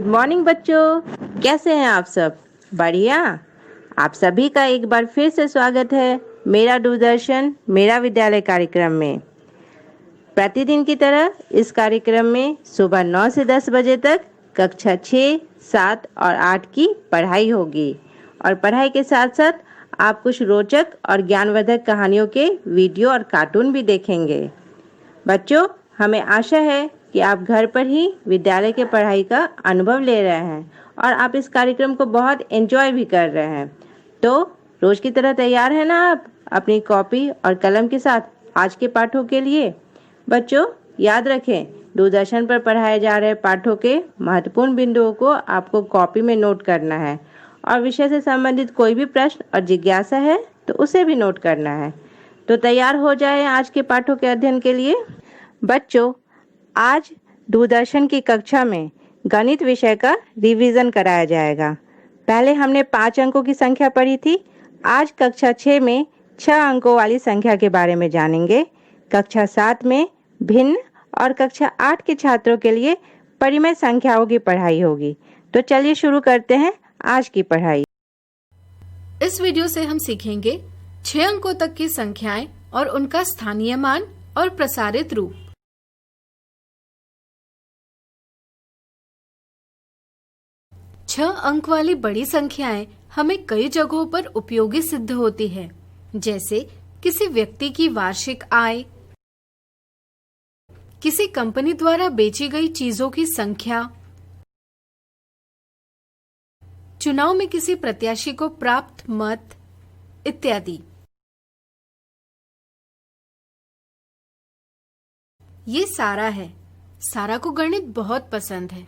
Morning बच्चों, कैसे हैं आप सब? बढ़िया। आप सभी का एक बार फिर से स्वागत है मेरा दूरदर्शन मेरा विद्यालय कार्यक्रम में। प्रतिदिन की तरह इस कार्यक्रम में सुबह 9 से 10 बजे तक कक्षा 6, 7 और 8 की पढ़ाई होगी और पढ़ाई के साथ साथ आप कुछ रोचक और ज्ञानवर्धक कहानियों के वीडियो और कार्टून भी देखेंगे। बच्चों, हमें आशा है कि आप घर पर ही विद्यालय के पढ़ाई का अनुभव ले रहे हैं और आप इस कार्यक्रम को बहुत एंजॉय भी कर रहे हैं। तो रोज की तरह तैयार है ना आप अपनी कॉपी और कलम के साथ आज के पाठों के लिए? बच्चों, याद रखें, दूरदर्शन पर पढ़ाए जा रहे पाठों के महत्वपूर्ण बिंदुओं को आपको कॉपी में नोट करना है और विषय से संबंधित कोई भी प्रश्न और जिज्ञासा है तो उसे भी नोट करना है। तो तैयार हो जाए आज के पाठों के अध्ययन के लिए। बच्चों, आज दूरदर्शन की कक्षा में गणित विषय का रिवीजन कराया जाएगा। पहले हमने 5 अंकों की संख्या पढ़ी थी। आज कक्षा 6 में 6 अंकों वाली संख्या के बारे में जानेंगे। कक्षा 7 में भिन्न और कक्षा 8 के छात्रों के लिए परिमेय संख्याओं की पढ़ाई होगी। तो चलिए शुरू करते हैं आज की पढ़ाई। इस वीडियो से हम सीखेंगे 6 अंकों तक की संख्याएं और उनका स्थानीय मान और प्रसारित रूप। 6 अंक वाली बड़ी संख्याएं हमें कई जगहों पर उपयोगी सिद्ध होती है, जैसे किसी व्यक्ति की वार्षिक आय, किसी कंपनी द्वारा बेची गई चीजों की संख्या, चुनाव में किसी प्रत्याशी को प्राप्त मत इत्यादि। ये सारा है। सारा को गणित बहुत पसंद है।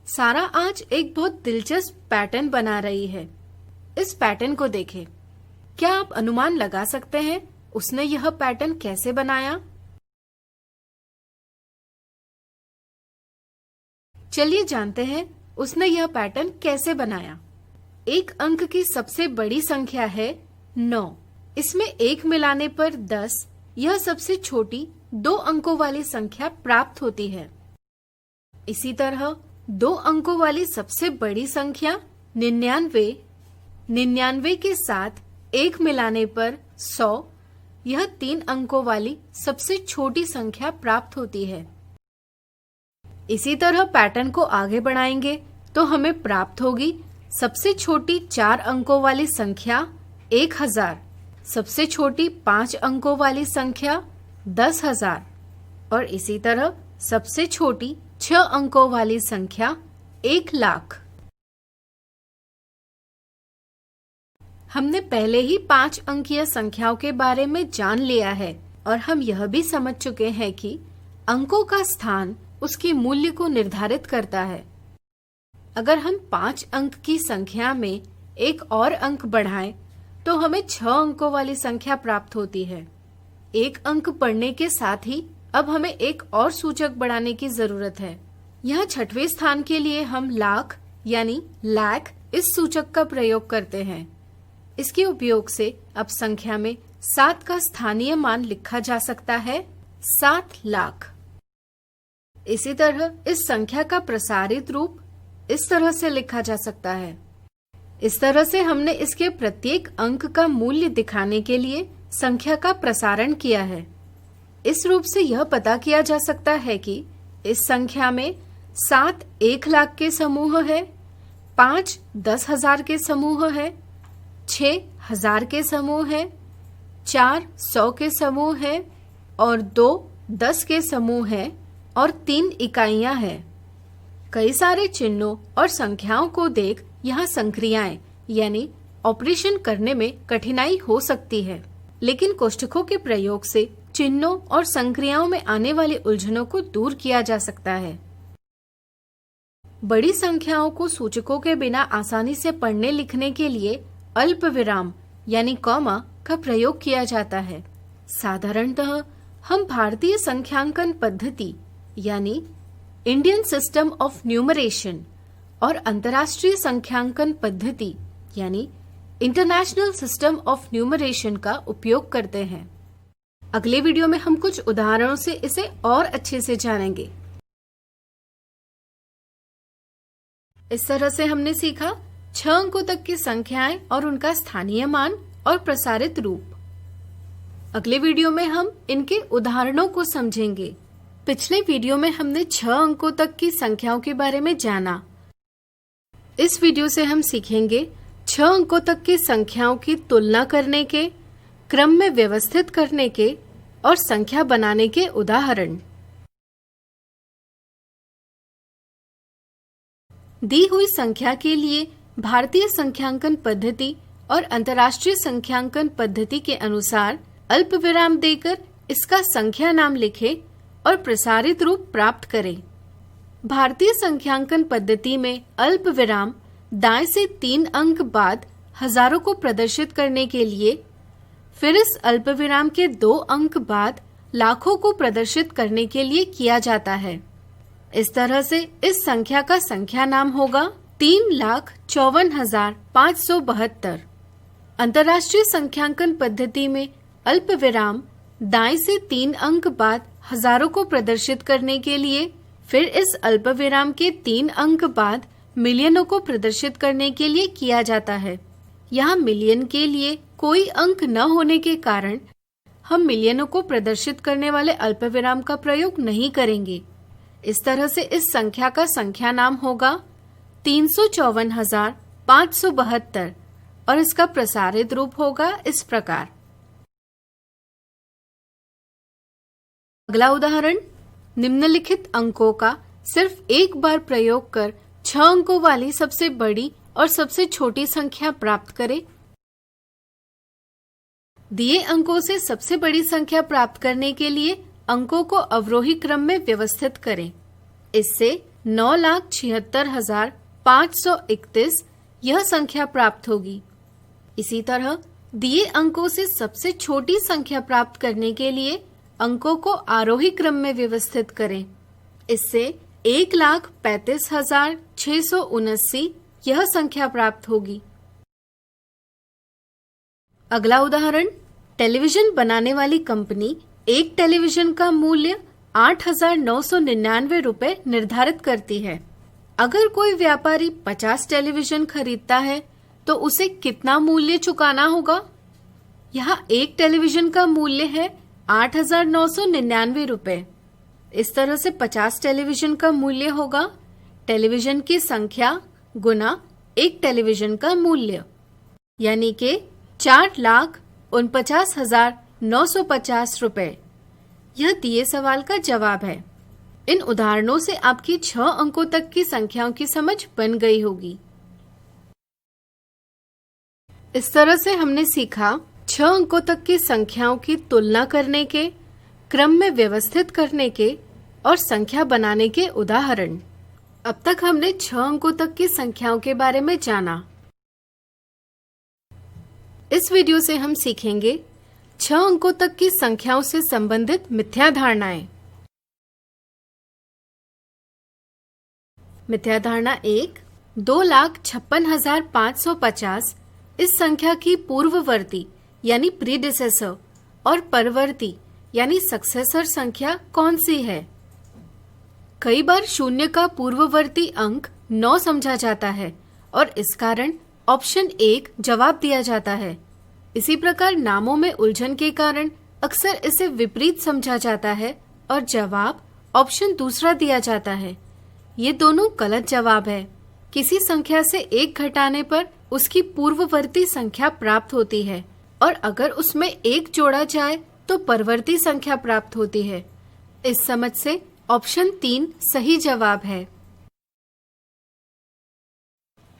सारा आज एक बहुत दिलचस्प पैटर्न बना रही है। इस पैटर्न को देखें। क्या आप अनुमान लगा सकते हैं उसने यह पैटर्न कैसे बनाया? चलिए जानते हैं उसने यह पैटर्न कैसे बनाया। एक अंक की सबसे बड़ी संख्या है 9। इसमें 1 मिलाने पर 10, यह सबसे छोटी 2 अंकों वाली संख्या प्राप्त होती है। इसी तरह 2 अंकों वाली सबसे बड़ी संख्या 99, 99 के साथ 1 मिलाने पर 100, यह 3 अंकों वाली सबसे छोटी संख्या प्राप्त होती है। इसी तरह पैटर्न को आगे बढ़ाएंगे तो हमें प्राप्त होगी सबसे छोटी 4 अंकों वाली संख्या 1000, सबसे छोटी 5 अंकों वाली संख्या 10,000 और इसी तरह सबसे छोटी 6 अंकों वाली संख्या 1,00,000। हमने पहले ही 5 अंकीय संख्याओं के बारे में जान लिया है और हम यह भी समझ चुके हैं कि अंकों का स्थान उसकी मूल्य को निर्धारित करता है। अगर हम 5 अंक की संख्या में एक और अंक बढ़ाएं तो हमें 6 अंकों वाली संख्या प्राप्त होती है। एक अंक बढ़ने के साथ ही अब हमें एक और सूचक बढ़ाने की जरूरत है। यहाँ 6वें स्थान के लिए हम लाख यानी लाख इस सूचक का प्रयोग करते हैं। इसके उपयोग से अब संख्या में 7 का स्थानीय मान लिखा जा सकता है 7 लाख। इसी तरह इस संख्या का प्रसारित रूप इस तरह से लिखा जा सकता है। इस तरह से हमने इसके प्रत्येक अंक का मूल्य दिखाने के लिए संख्या का प्रसारण किया है। इस रूप से यह पता किया जा सकता है कि इस संख्या में 7 1,00,000 के समूह है, 5 10,000 के समूह है, 6 1000 के समूह है, 4 100 के समूह है और 2 10 के समूह है और 3 इकाइयां हैं। कई सारे चिन्हों और संख्याओं को देख यहाँ संक्रियाएं यानी ऑपरेशन करने में कठिनाई हो सकती है, लेकिन कोष्ठकों के प्रयोग से चिन्हों और संक्रियाओं में आने वाली उलझनों को दूर किया जा सकता है। बड़ी संख्याओं को सूचकों के बिना आसानी से पढ़ने लिखने के लिए अल्प विराम यानी कॉमा का प्रयोग किया जाता है। साधारणतः हम भारतीय संख्यांकन पद्धति यानी इंडियन सिस्टम ऑफ न्यूमरेशन और अंतर्राष्ट्रीय संख्यांकन पद्धति यानी इंटरनेशनल सिस्टम ऑफ न्यूमरेशन का उपयोग करते हैं। अगले वीडियो में हम कुछ उदाहरणों से इसे और अच्छे से जानेंगे। इस तरह से हमने सीखा 6 अंकों तक की संख्याएं और उनका स्थानीय मान और प्रसारित रूप। अगले वीडियो में हम इनके उदाहरणों को समझेंगे। पिछले वीडियो में हमने 6 अंकों तक की संख्याओं के बारे में जाना। इस वीडियो से हम सीखेंगे 6 अंकों तक की संख्याओं की तुलना करने के, क्रम में व्यवस्थित करने के और संख्या बनाने के उदाहरण। दी हुई संख्या के लिए भारतीय संख्यांकन पद्धति और अंतर्राष्ट्रीय संख्यांकन पद्धति के अनुसार अल्प विराम देकर इसका संख्या नाम लिखें और प्रसारित रूप प्राप्त करें। भारतीय संख्यांकन पद्धति में अल्प विराम दाएं से 3 अंक बाद हजारों को प्रदर्शित करने के लिए, फिर इस अल्प विराम के 2 अंक बाद लाखों को प्रदर्शित करने के लिए किया जाता है। इस तरह से इस संख्या का संख्या नाम होगा 3,54,572। अंतर्राष्ट्रीय संख्यांकन पद्धति में अल्प विराम दाएं से 3 अंक बाद हजारों को प्रदर्शित करने के लिए, फिर इस अल्प विराम के 3 अंक बाद मिलियनों को प्रदर्शित करने के लिए किया जाता है। यहाँ मिलियन के लिए कोई अंक न होने के कारण हम मिलियनों को प्रदर्शित करने वाले अल्प विराम का प्रयोग नहीं करेंगे। इस तरह से इस संख्या का संख्या नाम होगा 354,572 और इसका प्रसारित रूप होगा इस प्रकार। अगला उदाहरण, निम्नलिखित अंकों का सिर्फ एक बार प्रयोग कर 6 अंकों वाली सबसे बड़ी और सबसे छोटी संख्या प्राप्त करें। दिए अंकों से सबसे बड़ी संख्या प्राप्त करने के लिए अंकों को अवरोही क्रम में व्यवस्थित करें। इससे 9,76,531 यह संख्या प्राप्त होगी। इसी तरह दिए अंकों से सबसे छोटी संख्या प्राप्त करने के लिए अंकों को आरोही क्रम में व्यवस्थित करें। इससे 1,35,679 यह संख्या प्राप्त होगी। अगला उदाहरण, टेलीविजन बनाने वाली कंपनी एक टेलीविजन का मूल्य 8,999 रुपए निर्धारित करती है। अगर कोई व्यापारी 50 टेलीविजन खरीदता है तो उसे कितना मूल्य चुकाना होगा? यहाँ एक टेलीविजन का मूल्य है 8,999 रुपए। इस तरह से 50 टेलीविजन का मूल्य होगा टेलीविजन की संख्या गुना एक टेलीविजन का मूल्य, यानी कि 4,49,950 रुपए। यह दिए सवाल का जवाब है। इन उदाहरणों से आपकी 6 अंकों तक की संख्याओं की समझ बन गई होगी। इस तरह से हमने सीखा 6 अंकों तक की संख्याओं की तुलना करने के, क्रम में व्यवस्थित करने के और संख्या बनाने के उदाहरण। अब तक हमने 6 अंकों तक की संख्याओं के बारे में जाना। इस वीडियो से हम सीखेंगे 6 अंकों तक की संख्याओं से संबंधित मिथ्या धारणाएं। मिथ्या धारणा 1, 2,56,550 इस संख्या की पूर्ववर्ती यानी प्रीडिसेसर और परवर्ती यानी सक्सेसर संख्या कौन सी है? कई बार शून्य का पूर्ववर्ती अंक 9 समझा जाता है और इस कारण ऑप्शन 1 जवाब दिया जाता है। इसी प्रकार नामों में उलझन के कारण अक्सर इसे विपरीत समझा जाता है और जवाब ऑप्शन दूसरा दिया जाता है। ये दोनों गलत जवाब है। किसी संख्या से 1 घटाने पर उसकी पूर्ववर्ती संख्या प्राप्त होती है और अगर उसमें 1 जोड़ा जाए तो परवर्ती संख्या प्राप्त होती है। इस समझ से ऑप्शन 3 सही जवाब है।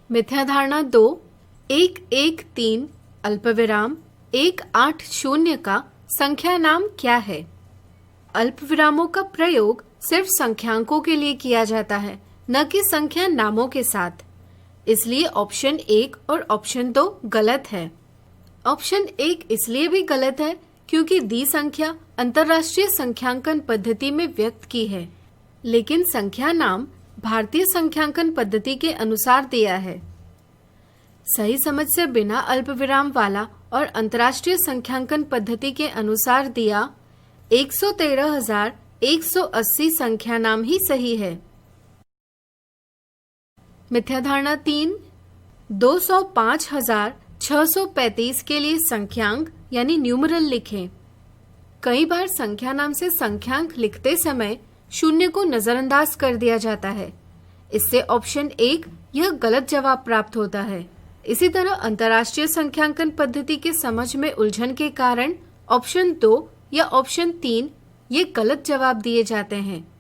मिथ्या धारणा 2, 113 अल्पविराम 180 का संख्या नाम क्या है? अल्पविरामों का प्रयोग सिर्फ संख्यांकों के लिए किया जाता है, न कि संख्या नामों के साथ। इसलिए ऑप्शन 1 और ऑप्शन 2 गलत है। ऑप्शन 1 इसलिए भी गलत है क्योंकि दी संख्या अंतर्राष्ट्रीय संख्यांकन पद्धति में व्यक्त की है, लेकिन संख्या नाम भारतीय संख्यांकन पद्धति के अनुसार दिया है। सही समझ से बिना अल्पविराम वाला और अंतर्राष्ट्रीय संख्यांकन पद्धति के अनुसार दिया 113,180 संख्या नाम ही सही है। मिथ्या धारणा 3, 205,635 के लिए संख्यांक यानी न्यूमरल लिखें। कई बार संख्या नाम से संख्यांक लिखते समय शून्य को नजरअंदाज कर दिया जाता है। इससे ऑप्शन 1 यह गलत जवाब प्राप्त होता है। इसी तरह अंतर्राष्ट्रीय संख्यांकन पद्धति के समझ में उलझन के कारण ऑप्शन 2 या ऑप्शन 3 ये गलत जवाब दिए जाते हैं।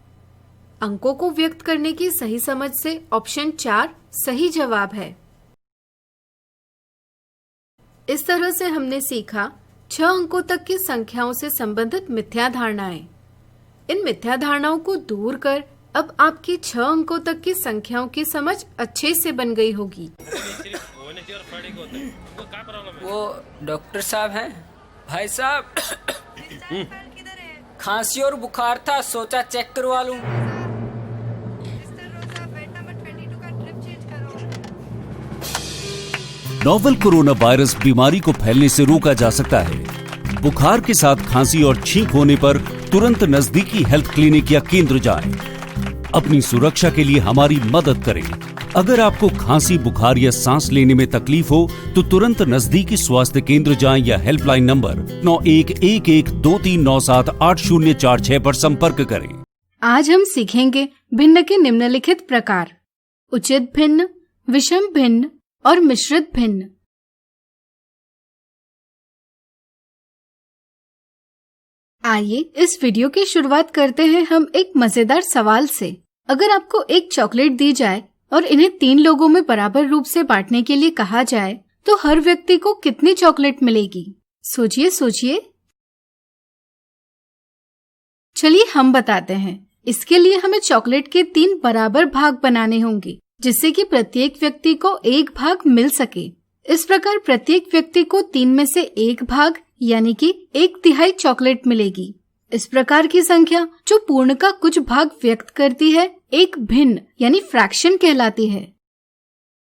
अंकों को व्यक्त करने की सही समझ से ऑप्शन 4 सही जवाब है। इस तरह से हमने सीखा 6 अंकों तक की संख्याओं से संबंधित मिथ्या धारणाएं। इन मिथ्या धारणाओं को दूर कर अब आपकी 6 अंकों तक की संख्याओं की समझ अच्छे से बन गई होगी। वो डॉक्टर साहब हैं? भाई साहब खांसी और बुखार था, सोचा चेक करवा लूं। नोवेल कोरोना वायरस बीमारी को फैलने से रोका जा सकता है। बुखार के साथ खांसी और छींक होने पर तुरंत नजदीकी हेल्थ क्लिनिक या केंद्र जाएं। अपनी सुरक्षा के लिए हमारी मदद करें। अगर आपको खांसी, बुखार या सांस लेने में तकलीफ हो तो तुरंत नजदीकी स्वास्थ्य केंद्र जाएं या हेल्पलाइन नंबर 911123978046 पर संपर्क करें। आज हम सीखेंगे भिन्न के निम्नलिखित प्रकार: उचित भिन्न, विषम भिन्न और मिश्रित भिन्न। आइए इस वीडियो की शुरुआत करते हैं हम एक मजेदार सवाल से। अगर आपको एक चॉकलेट दी जाए और इन्हें 3 लोगों में बराबर रूप से बांटने के लिए कहा जाए तो हर व्यक्ति को कितनी चॉकलेट मिलेगी? सोचिए सोचिए। चलिए हम बताते हैं। इसके लिए हमें चॉकलेट के 3 बराबर भाग बनाने होंगे जिससे कि प्रत्येक व्यक्ति को 1 भाग मिल सके। इस प्रकार प्रत्येक व्यक्ति को 3 में से 1 भाग यानी कि 1/3 चॉकलेट मिलेगी। इस प्रकार की संख्या जो पूर्ण का कुछ भाग व्यक्त करती है एक भिन्न यानी फ्रैक्शन कहलाती है।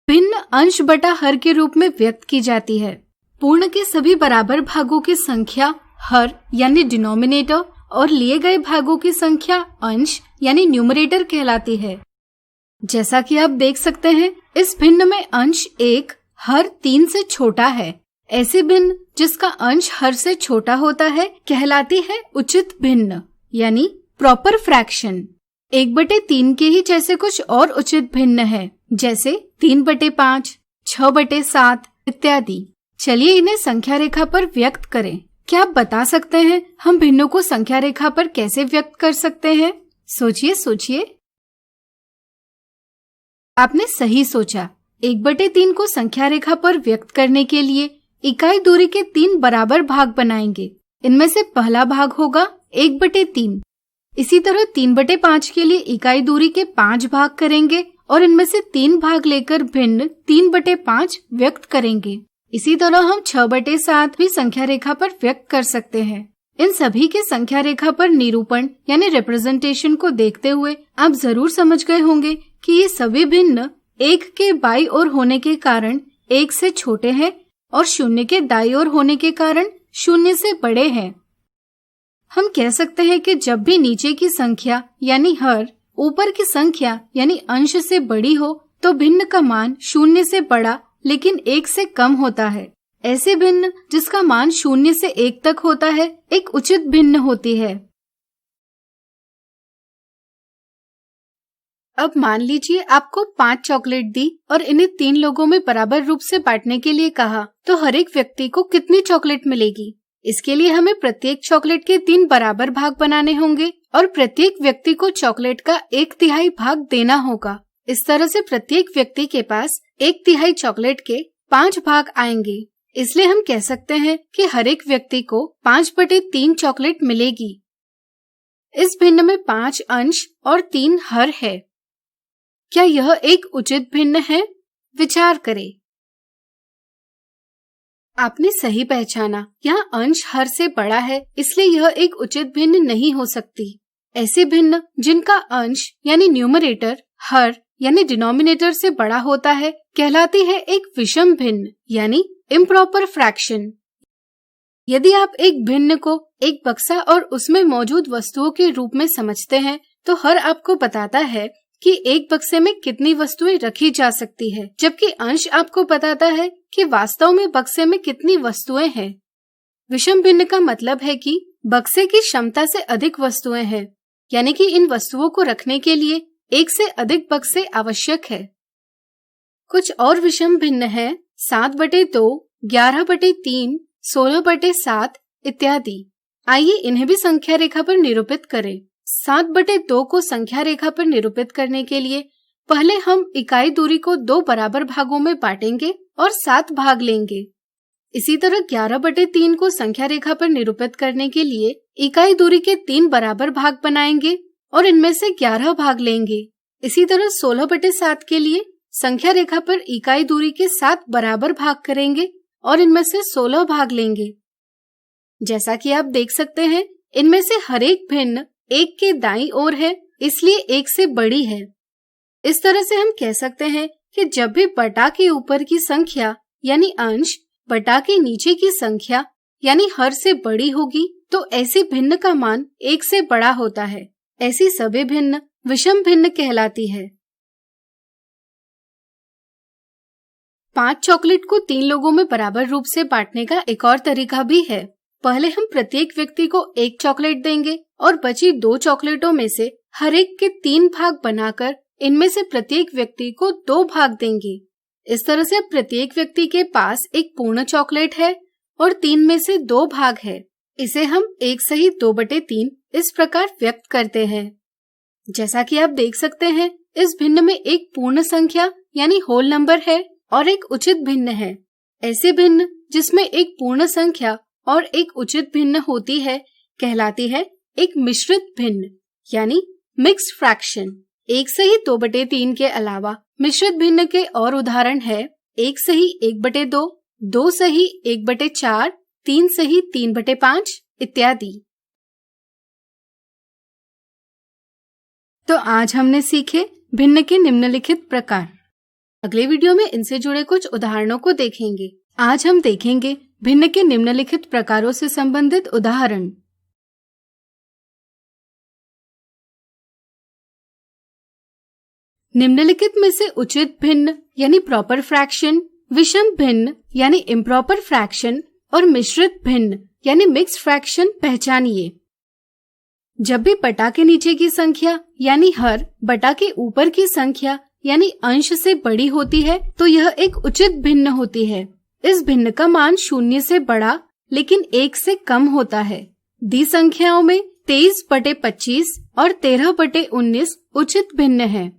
भिन्न अंश बटा हर के रूप में व्यक्त की जाती है। पूर्ण के सभी बराबर भागों की संख्या हर यानी डिनोमिनेटर और लिए गए भागों की संख्या अंश यानी न्यूमरेटर कहलाती है। जैसा कि आप देख सकते हैं इस भिन्न में अंश 1 हर 3 से छोटा है। ऐसी भिन्न जिसका अंश हर से छोटा होता है कहलाती है उचित भिन्न यानी प्रॉपर फ्रैक्शन। 1/3 के ही जैसे कुछ और उचित भिन्न है जैसे 3/5, 6/7 इत्यादि। चलिए इन्हें संख्या रेखा पर व्यक्त करें। क्या आप बता सकते हैं हम भिन्नों को संख्या रेखा पर कैसे व्यक्त कर सकते हैं? सोचिए सोचिए। आपने सही सोचा। 1/3 को संख्या रेखा पर व्यक्त करने के लिए इकाई दूरी के 3 बराबर भाग बनाएंगे। इनमें से पहला भाग होगा 1/3। इसी तरह 3/5 के लिए इकाई दूरी के 5 भाग करेंगे और इनमें से 3 भाग लेकर भिन्न 3/5 व्यक्त करेंगे। इसी तरह हम 6/7 भी संख्या रेखा पर व्यक्त कर सकते हैं। इन सभी के संख्या रेखा पर निरूपण यानी रिप्रेजेंटेशन को देखते हुए आप जरूर समझ गए होंगे कि ये सभी भिन्न 1 के बाईं ओर होने के कारण 1 से छोटे हैं और 0 के दाईं ओर होने के कारण 0 से बड़े हैं। हम कह सकते हैं कि जब भी नीचे की संख्या यानी हर ऊपर की संख्या यानी अंश से बड़ी हो तो भिन्न का मान 0 से बड़ा लेकिन 1 से कम होता है। ऐसे भिन्न जिसका मान 0 से 1 तक होता है एक उचित भिन्न होती है। अब मान लीजिए आपको 5 चॉकलेट दी और इन्हें 3 लोगों में बराबर रूप से बांटने के लिए कहा तो हर एक व्यक्ति को कितनी चॉकलेट मिलेगी? इसके लिए हमें प्रत्येक चॉकलेट के 3 बराबर भाग बनाने होंगे और प्रत्येक व्यक्ति को चॉकलेट का 1/3 भाग देना होगा। इस तरह से प्रत्येक व्यक्ति के पास 1/3 चॉकलेट के 5 भाग आएंगे। इसलिए हम कह सकते हैं कि हर एक व्यक्ति को 5/3 चॉकलेट मिलेगी। इस भिन्न में 5 अंश और 3 हर है। क्या यह एक उचित भिन्न है? विचार करें। आपने सही पहचाना। यहाँ अंश हर से बड़ा है इसलिए यह एक उचित भिन्न नहीं हो सकती। ऐसे भिन्न जिनका अंश यानी न्यूमरेटर हर यानी डिनोमिनेटर से बड़ा होता है कहलाती है एक विषम भिन्न यानी इम्प्रॉपर फ्रैक्शन। यदि आप एक भिन्न को एक बक्सा और उसमें मौजूद वस्तुओं के रूप में समझते हैं तो हर आपको बताता है कि एक बक्से में कितनी वस्तुएं रखी जा सकती है, जबकि अंश आपको बताता है कि वास्तव में बक्से में कितनी वस्तुएं हैं। विषम भिन्न का मतलब है कि बक्से की क्षमता से अधिक वस्तुएं हैं, यानी कि इन वस्तुओं को रखने के लिए एक से अधिक बक्से आवश्यक है। कुछ और विषम भिन्न है 7/2, 11/3, 16/7 इत्यादि। आइए इन्हें भी संख्या रेखा पर निरूपित करें। 7/2 को संख्या रेखा पर निरूपित करने के लिए पहले हम इकाई दूरी को 2 बराबर भागों में बांटेंगे और 7 भाग लेंगे। इसी तरह 11/3 को संख्या रेखा पर निरूपित करने के लिए इकाई दूरी के 3 बराबर भाग बनाएंगे और इनमें से 11 भाग लेंगे। इसी तरह 16/7 के लिए संख्या रेखा पर इकाई दूरी के 7 बराबर भाग करेंगे और इनमें से 16 भाग लेंगे। जैसा कि आप देख सकते हैं, इनमें से हर एक भिन्न 1 के दाईं ओर है, इसलिए 1 से बड़ी है। इस तरह से हम कह सकते हैं कि जब भी बटा के ऊपर की संख्या यानी अंश बटा के नीचे की संख्या यानी हर से बड़ी होगी तो ऐसी भिन्न का मान 1 से बड़ा होता है। ऐसी सभी भिन्न विषम भिन्न कहलाती है। 5 चॉकलेट को 3 लोगों में बराबर रूप से बांटने का एक और तरीका भी है। पहले हम प्रत्येक व्यक्ति को 1 चॉकलेट देंगे और बची 2 चॉकलेटों में से हर एक के 3 भाग बनाकर इनमें से प्रत्येक व्यक्ति को 2 भाग देंगे। इस तरह से प्रत्येक व्यक्ति के पास एक पूर्ण चॉकलेट है और 3 में से 2 भाग है। इसे हम 1 सहित 2/3 इस प्रकार व्यक्त करते हैं। जैसा कि आप देख सकते हैं, इस भिन्न में एक पूर्ण संख्या यानी होल नंबर है और एक उचित भिन्न है। ऐसे भिन्न जिसमें एक पूर्ण संख्या और एक उचित भिन्न होती है कहलाती है एक मिश्रित भिन्न यानी मिक्स्ड फ्रैक्शन। 1 सही 2/3 के अलावा मिश्रित भिन्न के और उदाहरण है 1 सही 1/2, 2 सही 1/4, 3 सही 3/5 इत्यादि। तो आज हमने सीखे भिन्न के निम्नलिखित प्रकार। अगले वीडियो में इनसे जुड़े कुछ उदाहरणों को देखेंगे। आज हम देखेंगे भिन्न के निम्नलिखित प्रकारों से संबंधित उदाहरण। निम्नलिखित में से उचित भिन्न यानी प्रॉपर फ्रैक्शन, विषम भिन्न यानी इम्प्रॉपर फ्रैक्शन और मिश्रित भिन्न यानी मिक्स्ड फ्रैक्शन पहचानिए। जब भी बटा के नीचे की संख्या यानी हर बटा के ऊपर की संख्या यानी अंश से बड़ी होती है तो यह एक उचित भिन्न होती है। इस भिन्न का मान 0 से बड़ा लेकिन 1 से कम होता है। दी संख्याओं में 23/25 और 13/19 उचित भिन्न है।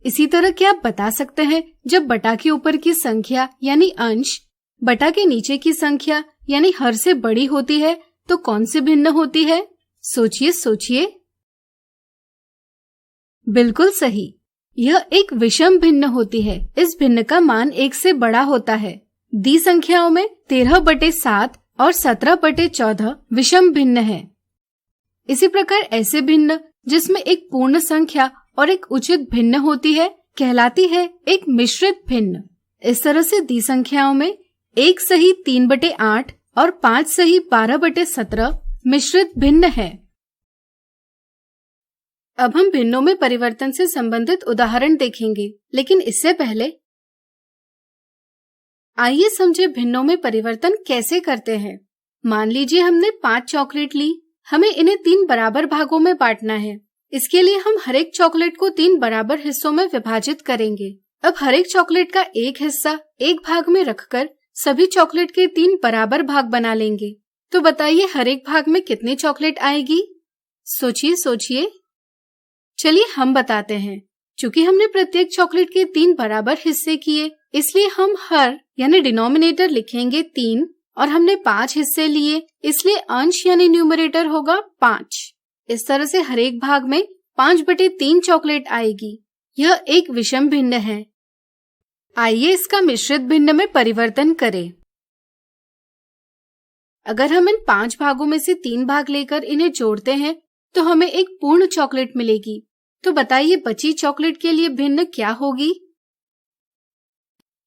इसी तरह क्या आप बता सकते हैं जब बटा के ऊपर की संख्या यानी अंश बटा के नीचे की संख्या यानी हर से बड़ी होती है तो कौन सी भिन्न होती है? सोचिए। बिल्कुल सही, यह एक विषम भिन्न होती है। इस भिन्न का मान 1 से बड़ा होता है। दी संख्याओं में 13/7 और 17/14 विषम भिन्न है। इसी प्रकार ऐसे भिन्न जिसमें एक पूर्ण संख्या और एक उचित भिन्न होती है कहलाती है एक मिश्रित भिन्न। इस तरह से दी संख्याओं में 1 सही 3/8 और 5 सही 12/17 मिश्रित भिन्न है। अब हम भिन्नों में परिवर्तन से संबंधित उदाहरण देखेंगे, लेकिन इससे पहले आइए समझे भिन्नों में परिवर्तन कैसे करते हैं। मान लीजिए हमने 5 चॉकलेट ली, हमें इन्हें 3 बराबर भागों में बांटना है। इसके लिए हम हर एक चॉकलेट को 3 बराबर हिस्सों में विभाजित करेंगे। अब हर एक चॉकलेट का एक हिस्सा एक भाग में रखकर सभी चॉकलेट के 3 बराबर भाग बना लेंगे। तो बताइए हर एक भाग में कितनी चॉकलेट आएगी? सोचिए। चलिए हम बताते हैं। चूंकि हमने प्रत्येक चॉकलेट के 3 बराबर हिस्से किए, इसलिए हम हर यानी डिनोमिनेटर लिखेंगे 3 और हमने 5 हिस्से लिए, इसलिए अंश यानी न्यूमरेटर होगा 5। इस तरह से हर एक भाग में 5/3 चॉकलेट आएगी। यह एक विषम भिन्न है। आइए इसका मिश्रित भिन्न में परिवर्तन करें। अगर हम इन 5 भागों में से 3 भाग लेकर इन्हें जोड़ते हैं तो हमें एक पूर्ण चॉकलेट मिलेगी। तो बताइए बची चॉकलेट के लिए भिन्न क्या होगी?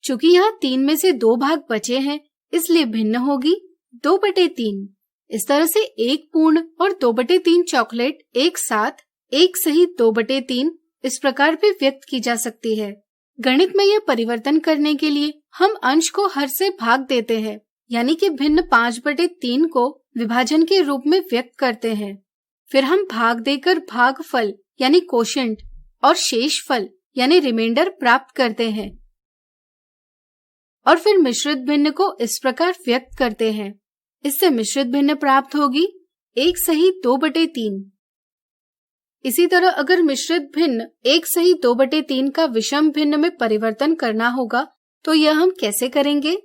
चूंकि यहाँ 3 में से 2 भाग बचे हैं, इसलिए भिन्न होगी 2/3। इस तरह से एक पूर्ण और 2/3 चॉकलेट एक साथ 1 सही 2/3 इस प्रकार भी व्यक्त की जा सकती है। गणित में यह परिवर्तन करने के लिए हम अंश को हर से भाग देते हैं, यानी कि भिन्न 5/3 को विभाजन के रूप में व्यक्त करते हैं। फिर हम भाग देकर भागफल यानी कोशेंट और शेषफल यानी रिमाइंडर प्राप्त करते हैं और फिर मिश्रित भिन्न को इस प्रकार व्यक्त करते हैं। इससे मिश्रित भिन्न प्राप्त होगी 1/2/3। इसी तरह अगर मिश्रित भिन्न 1/2/3 का विषम भिन्न में परिवर्तन करना होगा तो यह हम कैसे करेंगे?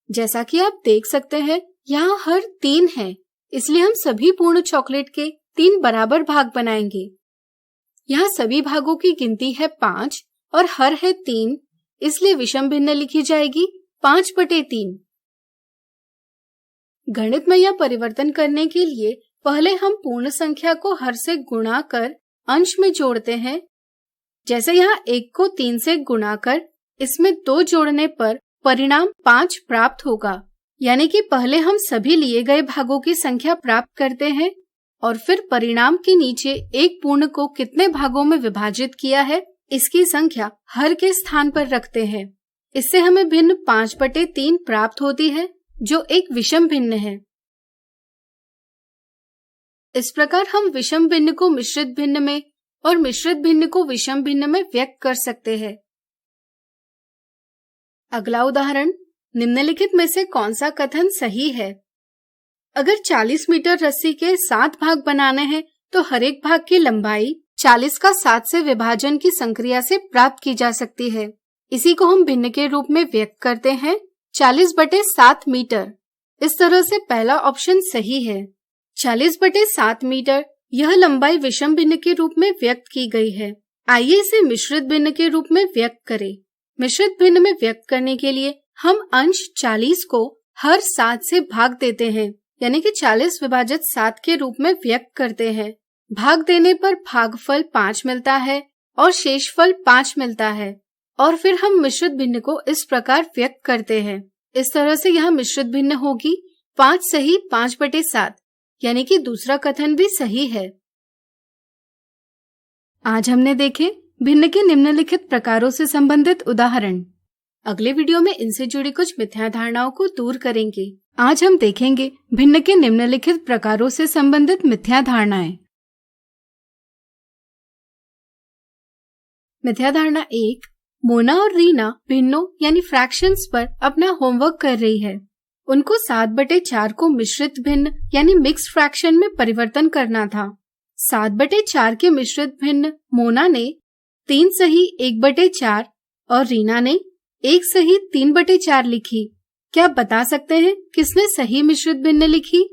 जैसा कि आप देख सकते हैं यहाँ हर 3 है, इसलिए हम सभी पूर्ण चॉकलेट के 3 बराबर भाग बनाएंगे। यहाँ सभी भागों की गिनती है 5 और हर है 3, इसलिए विषम भिन्न लिखी जाएगी 5/3। गणित में यह परिवर्तन करने के लिए पहले हम पूर्ण संख्या को हर से गुणा कर अंश में जोड़ते हैं। जैसे यहाँ 1 को 3 से गुणा कर इसमें 2 जोड़ने पर परिणाम 5 प्राप्त होगा, यानी कि पहले हम सभी लिए गए भागों की संख्या प्राप्त करते हैं और फिर परिणाम के नीचे एक पूर्ण को कितने भागों में विभाजित किया है इसकी संख्या हर के स्थान पर रखते हैं। इससे हमें भिन्न 5/3 प्राप्त होती है जो एक विषम भिन्न है। इस प्रकार हम विषम भिन्न को मिश्रित भिन्न में और मिश्रित भिन्न को विषम भिन्न में व्यक्त कर सकते हैं। अगला उदाहरण, निम्नलिखित में से कौन सा कथन सही है? अगर 40 मीटर रस्सी के 7 भाग बनाने हैं तो हर एक भाग की लंबाई 40 का 7 से विभाजन की संक्रिया से प्राप्त की जा सकती है। इसी को हम भिन्न के रूप में व्यक्त करते हैं 40/7 मीटर। इस तरह से पहला ऑप्शन सही है। 40/7 मीटर यह लंबाई विषम भिन्न के रूप में व्यक्त की गई है। आइए इसे मिश्रित भिन्न के रूप में व्यक्त करें। मिश्रित भिन्न में व्यक्त करने के लिए हम अंश 40 को हर 7 से भाग देते हैं, यानी कि 40/7 के रूप में व्यक्त करते हैं। भाग देने पर भागफल 5 मिलता है और शेषफल 5 मिलता है और फिर हम मिश्रित भिन्न को इस प्रकार व्यक्त करते हैं। इस तरह से यहाँ मिश्रित भिन्न होगी 5 सही 5/7, यानी कि दूसरा कथन भी सही है। आज हमने देखे भिन्न के निम्नलिखित प्रकारों से संबंधित उदाहरण। अगले वीडियो में इनसे जुड़ी कुछ मिथ्या धारणाओं को दूर करेंगे। आज हम देखेंगे भिन्न के निम्नलिखित प्रकारों से संबंधित मिथ्या धारणाएं। मिथ्या धारणा 1, मोना और रीना भिन्नों यानी फ्रैक्शंस पर अपना होमवर्क कर रही है। उनको 7/4 को मिश्रित भिन्न यानी मिक्स फ्रैक्शन में परिवर्तन करना था। 7/4 के मिश्रित भिन्न मोना ने 3 सही 1/4 और रीना ने 1 सही 3/4 लिखी। क्या आप बता सकते हैं किसने सही मिश्रित भिन्न लिखी?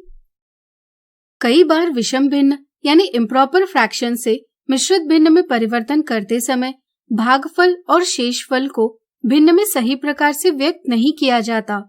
कई बार विषम भिन्न यानी इम्प्रॉपर फ्रैक्शन से मिश्रित भिन्न में परिवर्तन करते समय भागफल और शेषफल को भिन्न में सही प्रकार से व्यक्त नहीं किया जाता।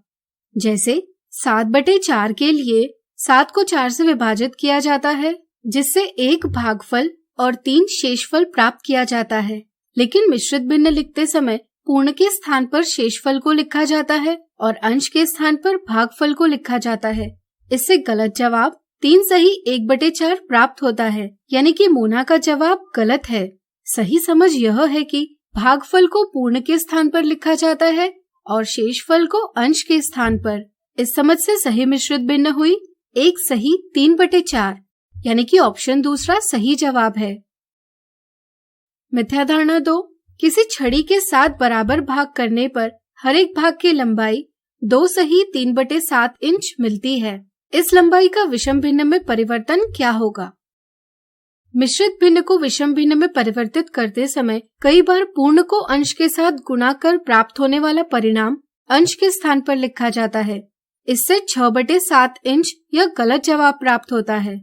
जैसे 7/4 के लिए 7 को 4 से विभाजित किया जाता है, जिससे 1 भागफल और 3 शेषफल प्राप्त किया जाता है। लेकिन मिश्रित भिन्न लिखते समय पूर्ण के स्थान पर शेषफल को लिखा जाता है और अंश के स्थान पर भागफल को लिखा जाता है। इससे गलत जवाब 3 सही 1/4 प्राप्त होता है, यानी कि मोना का जवाब गलत है। सही समझ यह है कि भागफल को पूर्ण के स्थान पर लिखा जाता है और शेषफल को अंश के स्थान पर। इस समझ से सही मिश्रित भिन्न हुई 1 सही 3/4, यानी कि ऑप्शन दूसरा सही जवाब है। मिथ्या धारणा 2, किसी छड़ी के 7 बराबर भाग करने पर हर एक भाग की लंबाई 2 सही 3/7 इंच मिलती है। इस लंबाई का विषम भिन्न में परिवर्तन क्या होगा? मिश्रित भिन्न को विषम भिन्न में परिवर्तित करते समय कई बार पूर्ण को अंश के साथ गुणा कर प्राप्त होने वाला परिणाम अंश के स्थान पर लिखा जाता है। इससे 6/7 इंच यह गलत जवाब प्राप्त होता है।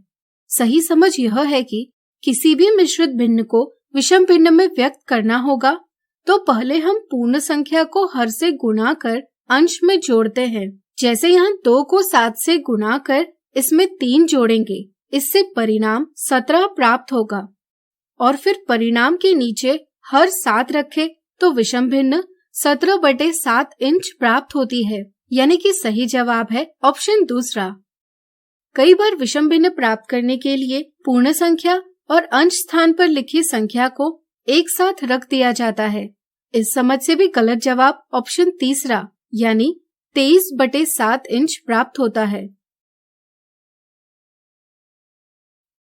सही समझ यह है कि किसी भी मिश्रित भिन्न को विषम भिन्न में व्यक्त करना होगा तो पहले हम पूर्ण संख्या को हर से गुणा कर अंश में जोड़ते हैं। जैसे यहाँ 2 को 7 से गुणा कर इसमें 3 जोड़ेंगे, इससे परिणाम 17 प्राप्त होगा और फिर परिणाम के नीचे हर 7 रखे तो विषम भिन्न 17/7 इंच प्राप्त होती है, यानी कि सही जवाब है ऑप्शन दूसरा। कई बार विषम भिन्न प्राप्त करने के लिए पूर्ण संख्या और अंश स्थान पर लिखी संख्या को एक साथ रख दिया जाता है। इस समझ से भी गलत जवाब ऑप्शन तीसरा यानी 23/7 इंच प्राप्त होता है।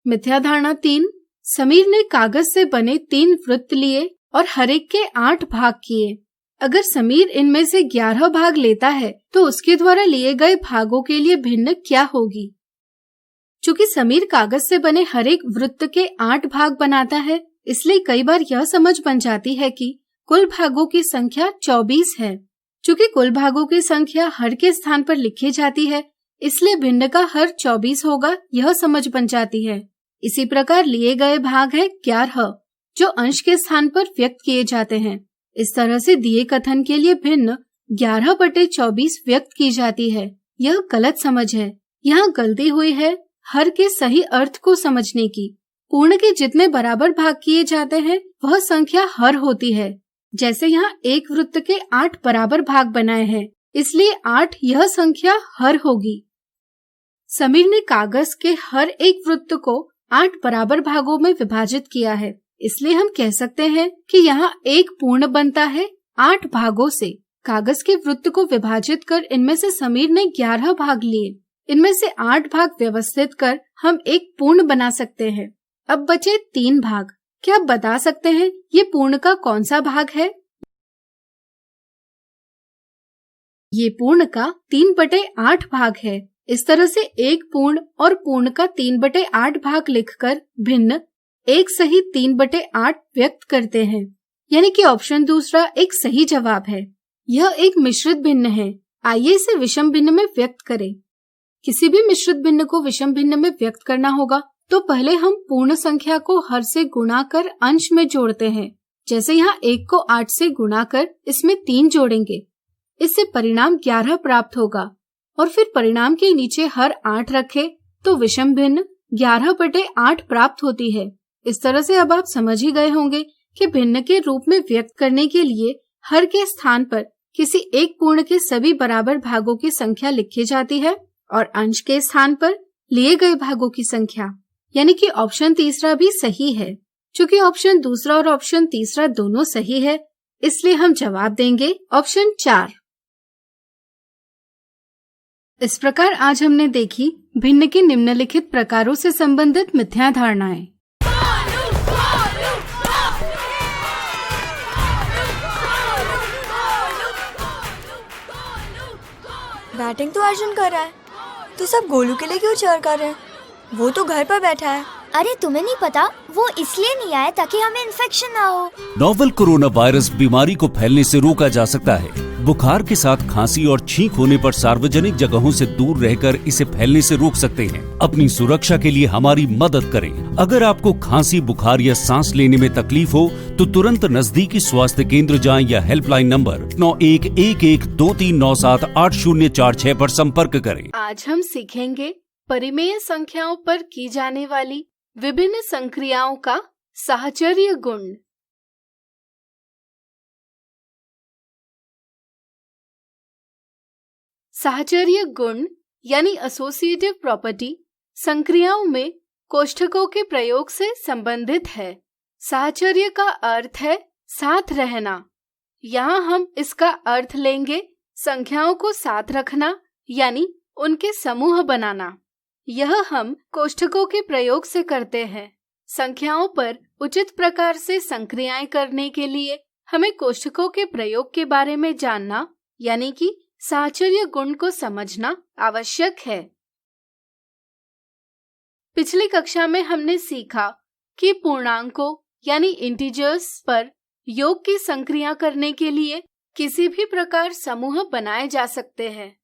मिथ्या धारणा 3। समीर ने कागज से बने 3 वृत्त लिए और हर एक के 8 भाग किए। अगर समीर इनमें से 11 भाग लेता है तो उसके द्वारा लिए गए भागों के लिए भिन्न क्या होगी? चूंकि समीर कागज से बने हर एक वृत्त के 8 भाग बनाता है, इसलिए कई बार यह समझ बन जाती है कि कुल भागों की संख्या 24 है। चूंकि कुल भागों की संख्या हर के स्थान पर लिखी जाती है, इसलिए भिन्न का हर 24 होगा, यह समझ बन जाती है। इसी प्रकार लिए गए भाग है 11 जो अंश के स्थान पर व्यक्त किए जाते हैं। इस तरह से दिए कथन के लिए भिन्न 11/24 व्यक्त की जाती है। यह गलत समझ है। यहाँ गलती हुई है हर के सही अर्थ को समझने की। पूर्ण के जितने बराबर भाग किए जाते हैं वह संख्या हर होती है। जैसे यहाँ एक वृत्त के 8 बराबर भाग बनाए हैं, इसलिए 8 यह संख्या हर होगी। समीर ने कागज के हर एक वृत्त को 8 बराबर भागों में विभाजित किया है, इसलिए हम कह सकते हैं कि यहाँ एक पूर्ण बनता है 8 भागों से। कागज के वृत्त को विभाजित कर इनमें से समीर ने 11 भाग लिए। इनमें से 8 भाग व्यवस्थित कर हम एक पूर्ण बना सकते हैं। अब बचे 3 भाग। क्या आप बता सकते हैं ये पूर्ण का कौन सा भाग है? ये पूर्ण का 3/8 भाग है। इस तरह से एक पूर्ण और पूर्ण का 3/8 भाग लिखकर भिन्न एक सही 3/8 व्यक्त करते हैं, यानी कि ऑप्शन दूसरा एक सही जवाब है। यह एक मिश्रित भिन्न है। आइए इसे विषम भिन्न में व्यक्त करें। किसी भी मिश्रित भिन्न को विषम भिन्न में व्यक्त करना होगा तो पहले हम पूर्ण संख्या को हर से गुणा कर अंश में जोड़ते हैं। जैसे यहाँ 1 को 8 से गुणा कर इसमें 3 जोड़ेंगे, इससे परिणाम 11 प्राप्त होगा और फिर परिणाम के नीचे हर 8 रखे तो विषम भिन्न 11/8 प्राप्त होती है। इस तरह से अब आप समझ ही गए होंगे कि भिन्न के रूप में व्यक्त करने के लिए हर के स्थान पर किसी एक पूर्ण के सभी बराबर भागों की संख्या लिखी जाती है और अंश के स्थान पर लिए गए भागों की संख्या, यानी कि ऑप्शन तीसरा भी सही है। चूंकि ऑप्शन दूसरा और ऑप्शन तीसरा दोनों सही है, इसलिए हम जवाब देंगे ऑप्शन 4। इस प्रकार आज हमने देखी भिन्न की निम्नलिखित प्रकारों से संबंधित मिथ्या धारणाएं। बैटिंग तो अर्जुन कर रहा है, तो सब गोलू के लिए क्यों चीयर कर रहे हैं? वो तो घर पर बैठा है। अरे तुम्हें नहीं पता, वो इसलिए नहीं आया ताकि हमें इन्फेक्शन ना हो। नोवेल कोरोना वायरस बीमारी को फैलने से रोका जा सकता है। बुखार के साथ खांसी और छींक होने पर सार्वजनिक जगहों से दूर रहकर इसे फैलने से रोक सकते हैं। अपनी सुरक्षा के लिए हमारी मदद करें। अगर आपको खांसी, बुखार या सांस लेने में तकलीफ हो तो तुरंत नजदीकी स्वास्थ्य केंद्र जाएं या हेल्पलाइन नंबर 911123978046 पर संपर्क करें। आज हम सीखेंगे परिमेय संख्याओं पर की जाने वाली विभिन्न संक्रियाओं का साहचर्य गुण। साहचर्य गुण यानी एसोसिएटिव प्रॉपर्टी संक्रियाओं में कोष्ठकों के प्रयोग से संबंधित है। साहचर्य का अर्थ है साथ रहना। यहाँ हम इसका अर्थ लेंगे संख्याओं को साथ रखना, यानी उनके समूह बनाना। यह हम कोष्ठकों के प्रयोग से करते हैं। संख्याओं पर उचित प्रकार से संक्रियाएं करने के लिए हमें कोष्ठकों के प्रयोग के बारे में जानना, यानी कि साहचर्य गुण को समझना आवश्यक है। पिछली कक्षा में हमने सीखा कि पूर्णांकों यानी इंटीजर्स पर योग की संक्रिया करने के लिए किसी भी प्रकार समूह बनाए जा सकते हैं,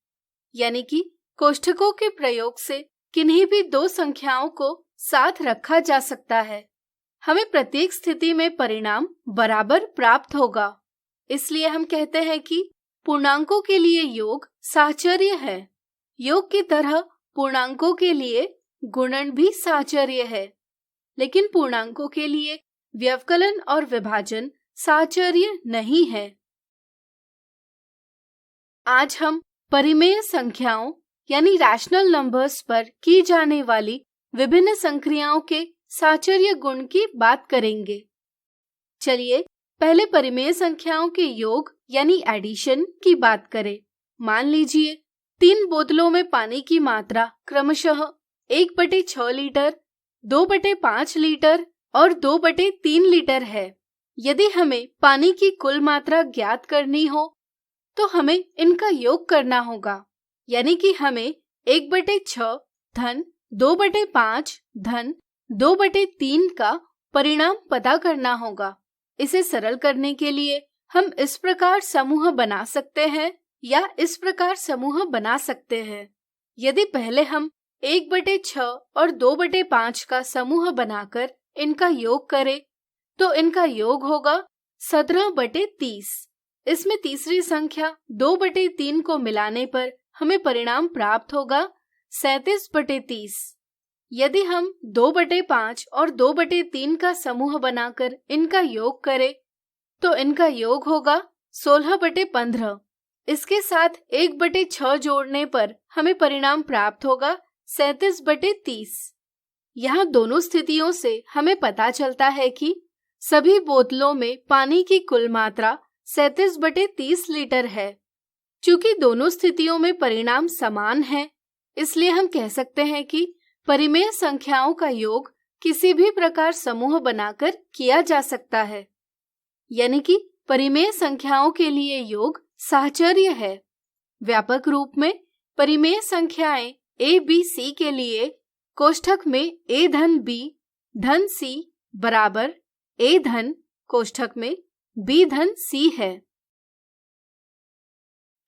यानी कि कोष्ठकों के प्रयोग से किन्हीं भी दो संख्याओं को साथ रखा जा सकता है। हमें प्रत्येक स्थिति में परिणाम बराबर प्राप्त होगा। इसलिए हम कहते हैं कि पूर्णांकों के लिए योग साहचर्य है। योग की तरह पूर्णांकों के लिए गुणन भी साहचर्य है, लेकिन पूर्णांकों के लिए व्यवकलन और विभाजन साहचर्य नहीं है। आज हम परिमेय संख्याओं यानी रैशनल नंबर्स पर की जाने वाली विभिन्न संक्रियाओं के साहचर्य गुण की बात करेंगे। चलिए पहले परिमेय संख्याओं के योग यानी एडिशन की बात करें। मान लीजिए 3 बोतलों में पानी की मात्रा क्रमशः 1/6 लीटर, 2/5 लीटर और 2/3 लीटर है। यदि हमें पानी की कुल मात्रा ज्ञात करनी हो तो हमें इनका योग करना होगा, यानी कि हमें 1/6 धन 2/5 धन 2/3 का परिणाम पता करना होगा। इसे सरल करने के लिए हम इस प्रकार समूह बना सकते हैं या इस प्रकार समूह बना सकते हैं। यदि पहले हम 1/6 और 2/5 का समूह बनाकर इनका योग करें तो इनका योग होगा 17/30। इसमें तीसरी संख्या 2/3 को मिलाने पर हमें परिणाम प्राप्त होगा 37/30। यदि हम 2/5 और 2/3 का समूह बनाकर इनका योग करें तो इनका योग होगा 16/15। इसके साथ 1/6 जोड़ने पर हमें परिणाम प्राप्त होगा 37/30। यहाँ दोनों स्थितियों से हमें पता चलता है कि सभी बोतलों में पानी की कुल मात्रा 37/30 लीटर है। चूंकि दोनों स्थितियों में परिणाम समान है, इसलिए हम कह सकते हैं कि परिमेय संख्याओं का योग किसी भी प्रकार समूह बनाकर किया जा सकता है, यानी कि परिमेय संख्याओं के लिए योग साहचर्य है। व्यापक रूप में परिमेय संख्याएं a, b, c के लिए कोष्ठक में a धन b धन c बराबर a धन कोष्ठक में b धन c है।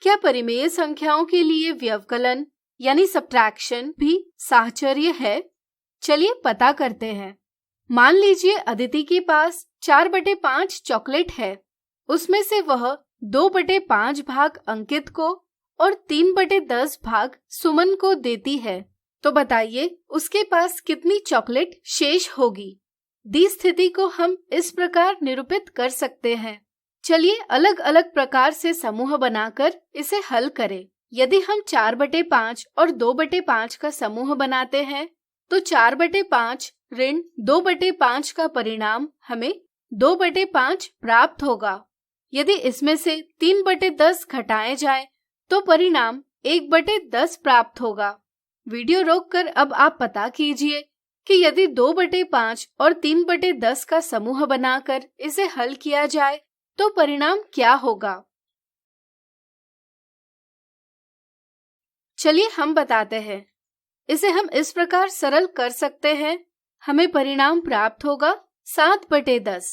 क्या परिमेय संख्याओं के लिए व्यवकलन यानी सब्ट्रैक्शन भी साहचर्य है? चलिए पता करते हैं। मान लीजिए अदिति के पास 4/5 चॉकलेट है। उसमें से वह 2/5 भाग अंकित को और 3/10 भाग सुमन को देती है। तो बताइए उसके पास कितनी चॉकलेट शेष होगी? दी स्थिति को हम इस प्रकार निरूपित कर सकते हैं। चलिए अलग अलग प्रकार से समूह बनाकर इसे हल करें। यदि हम 4/5 और 2/5 का समूह बनाते हैं तो 4/5 ऋण 2/5 का परिणाम हमें 2/5 प्राप्त होगा। यदि इसमें से 3/10 घटाए जाए तो परिणाम 1/10 प्राप्त होगा। वीडियो रोककर अब आप पता कीजिए कि यदि 2/5 और 3/10 का समूह बनाकर इसे हल किया जाए तो परिणाम क्या होगा? चलिए हम बताते हैं। इसे हम इस प्रकार सरल कर सकते हैं। हमें परिणाम प्राप्त होगा 7/10।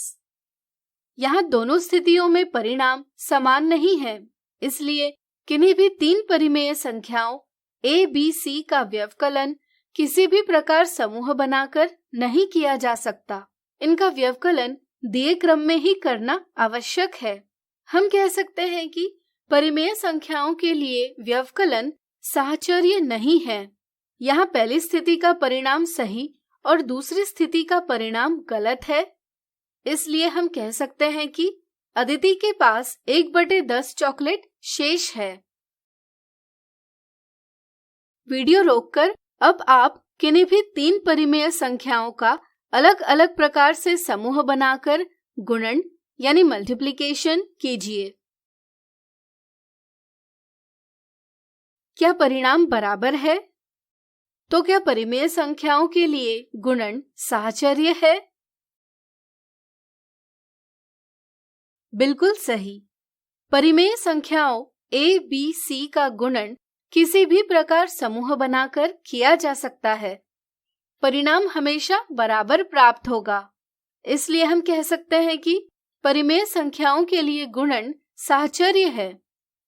यहाँ दोनों स्थितियों में परिणाम समान नहीं है, इसलिए किन्हीं भी 3 परिमेय संख्याओं a, b, c का व्यवकलन किसी भी प्रकार समूह बनाकर नहीं किया जा सकता। इनका व्यवकलन दिए क्रम में ही करना आवश्यक है। हम कह सकते हैं कि परिमेय संख्याओं के लिए व्यवकलन साहचर्य नहीं है। यहाँ पहली स्थिति का परिणाम सही और दूसरी स्थिति का परिणाम गलत है। इसलिए हम कह सकते हैं कि अदिति के पास 1/10 चॉकलेट शेष है। वीडियो रोककर अब आप किन्हीं भी 3 परिमेय संख्याओं का अलग अलग प्रकार से समूह बनाकर गुणन यानी मल्टीप्लिकेशन कीजिए। क्या परिणाम बराबर है? तो क्या परिमेय संख्याओं के लिए गुणन साहचर्य है? बिल्कुल सही। परिमेय संख्याओं a, b, c का गुणन किसी भी प्रकार समूह बनाकर किया जा सकता है। परिणाम हमेशा बराबर प्राप्त होगा। इसलिए हम कह सकते हैं कि परिमेय संख्याओं के लिए गुणन साहचर्य है।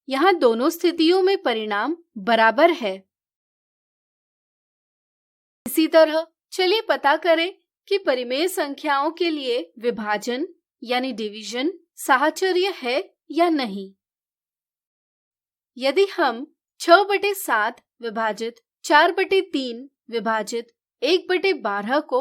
यहाँ दोनों स्थितियों में परिणाम बराबर है। इसी तरह चलिए पता करें कि परिमेय संख्याओं के लिए विभाजन यानी डिवीजन साहचर्य है या नहीं। यदि हम 6/7 विभाजित 4/3 विभाजित 1/12 को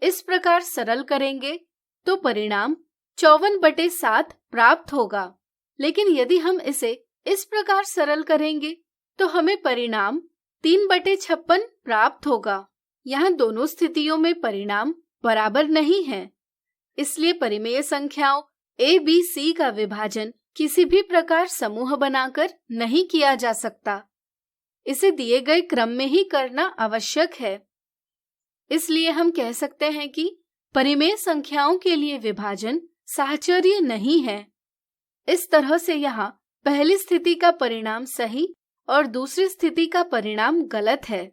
इस प्रकार सरल करेंगे तो परिणाम 54/7 प्राप्त होगा। लेकिन यदि हम इसे इस प्रकार सरल करेंगे तो हमें परिणाम 3/56 प्राप्त होगा। यहाँ दोनों स्थितियों में परिणाम बराबर नहीं है। इसलिए परिमेय संख्याओं A, B, C का विभाजन किसी भी प्रकार समूह बनाकर नहीं किया जा सकता। इसे दिए गए क्रम में ही करना आवश्यक है। इसलिए हम कह सकते हैं कि परिमेय संख्याओं के लिए विभाजन साहचर्य नहीं है। इस तरह से यहाँ पहली स्थिति का परिणाम सही और दूसरी स्थिति का परिणाम गलत है।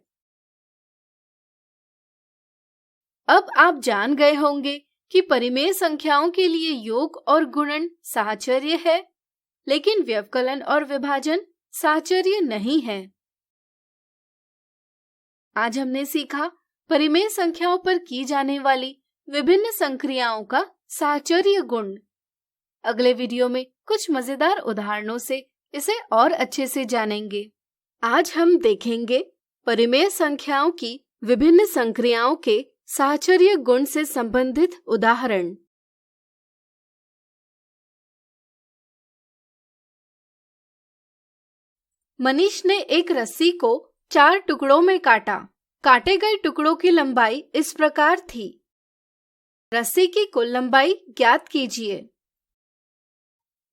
अब आप जान गए होंगे कि परिमेय संख्याओं के लिए योग और गुणन साहचर्य है, लेकिन व्यवकलन और विभाजन साहचर्य नहीं है। आज हमने सीखा परिमेय संख्याओं पर की जाने वाली विभिन्न संक्रियाओं का साहचर्य गुण। अगले वीडियो में कुछ मजेदार उदाहरणों से इसे और अच्छे से जानेंगे। आज हम देखेंगे परिमेय संख्याओं की विभिन्न संक्रियाओं के साहचर्य गुण से संबंधित उदाहरण। मनीष ने एक रस्सी को 4 टुकड़ों में काटा। काटे गए टुकड़ों की लंबाई इस प्रकार थी। रस्सी की कुल लंबाई ज्ञात कीजिए।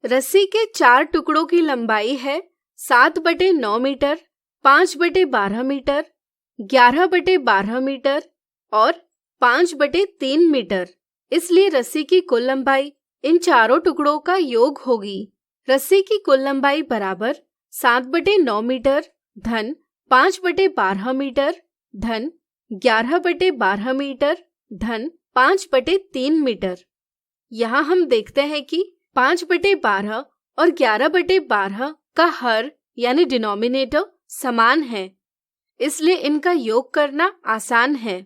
रस्सी के 4 टुकड़ों की लंबाई है 7/9 मीटर, 5/12 मीटर, 11/12 मीटर और 5/3 मीटर। इसलिए रस्सी की कुल लंबाई इन चारों टुकड़ों का योग होगी। रस्सी की कुल लंबाई बराबर 7/9 मीटर धन 5/12 मीटर धन 11/12 मीटर धन 5/3 मीटर। यहाँ हम देखते हैं कि 5/12 और 11/12 का हर यानी डिनोमिनेटर समान है, इसलिए इनका योग करना आसान है।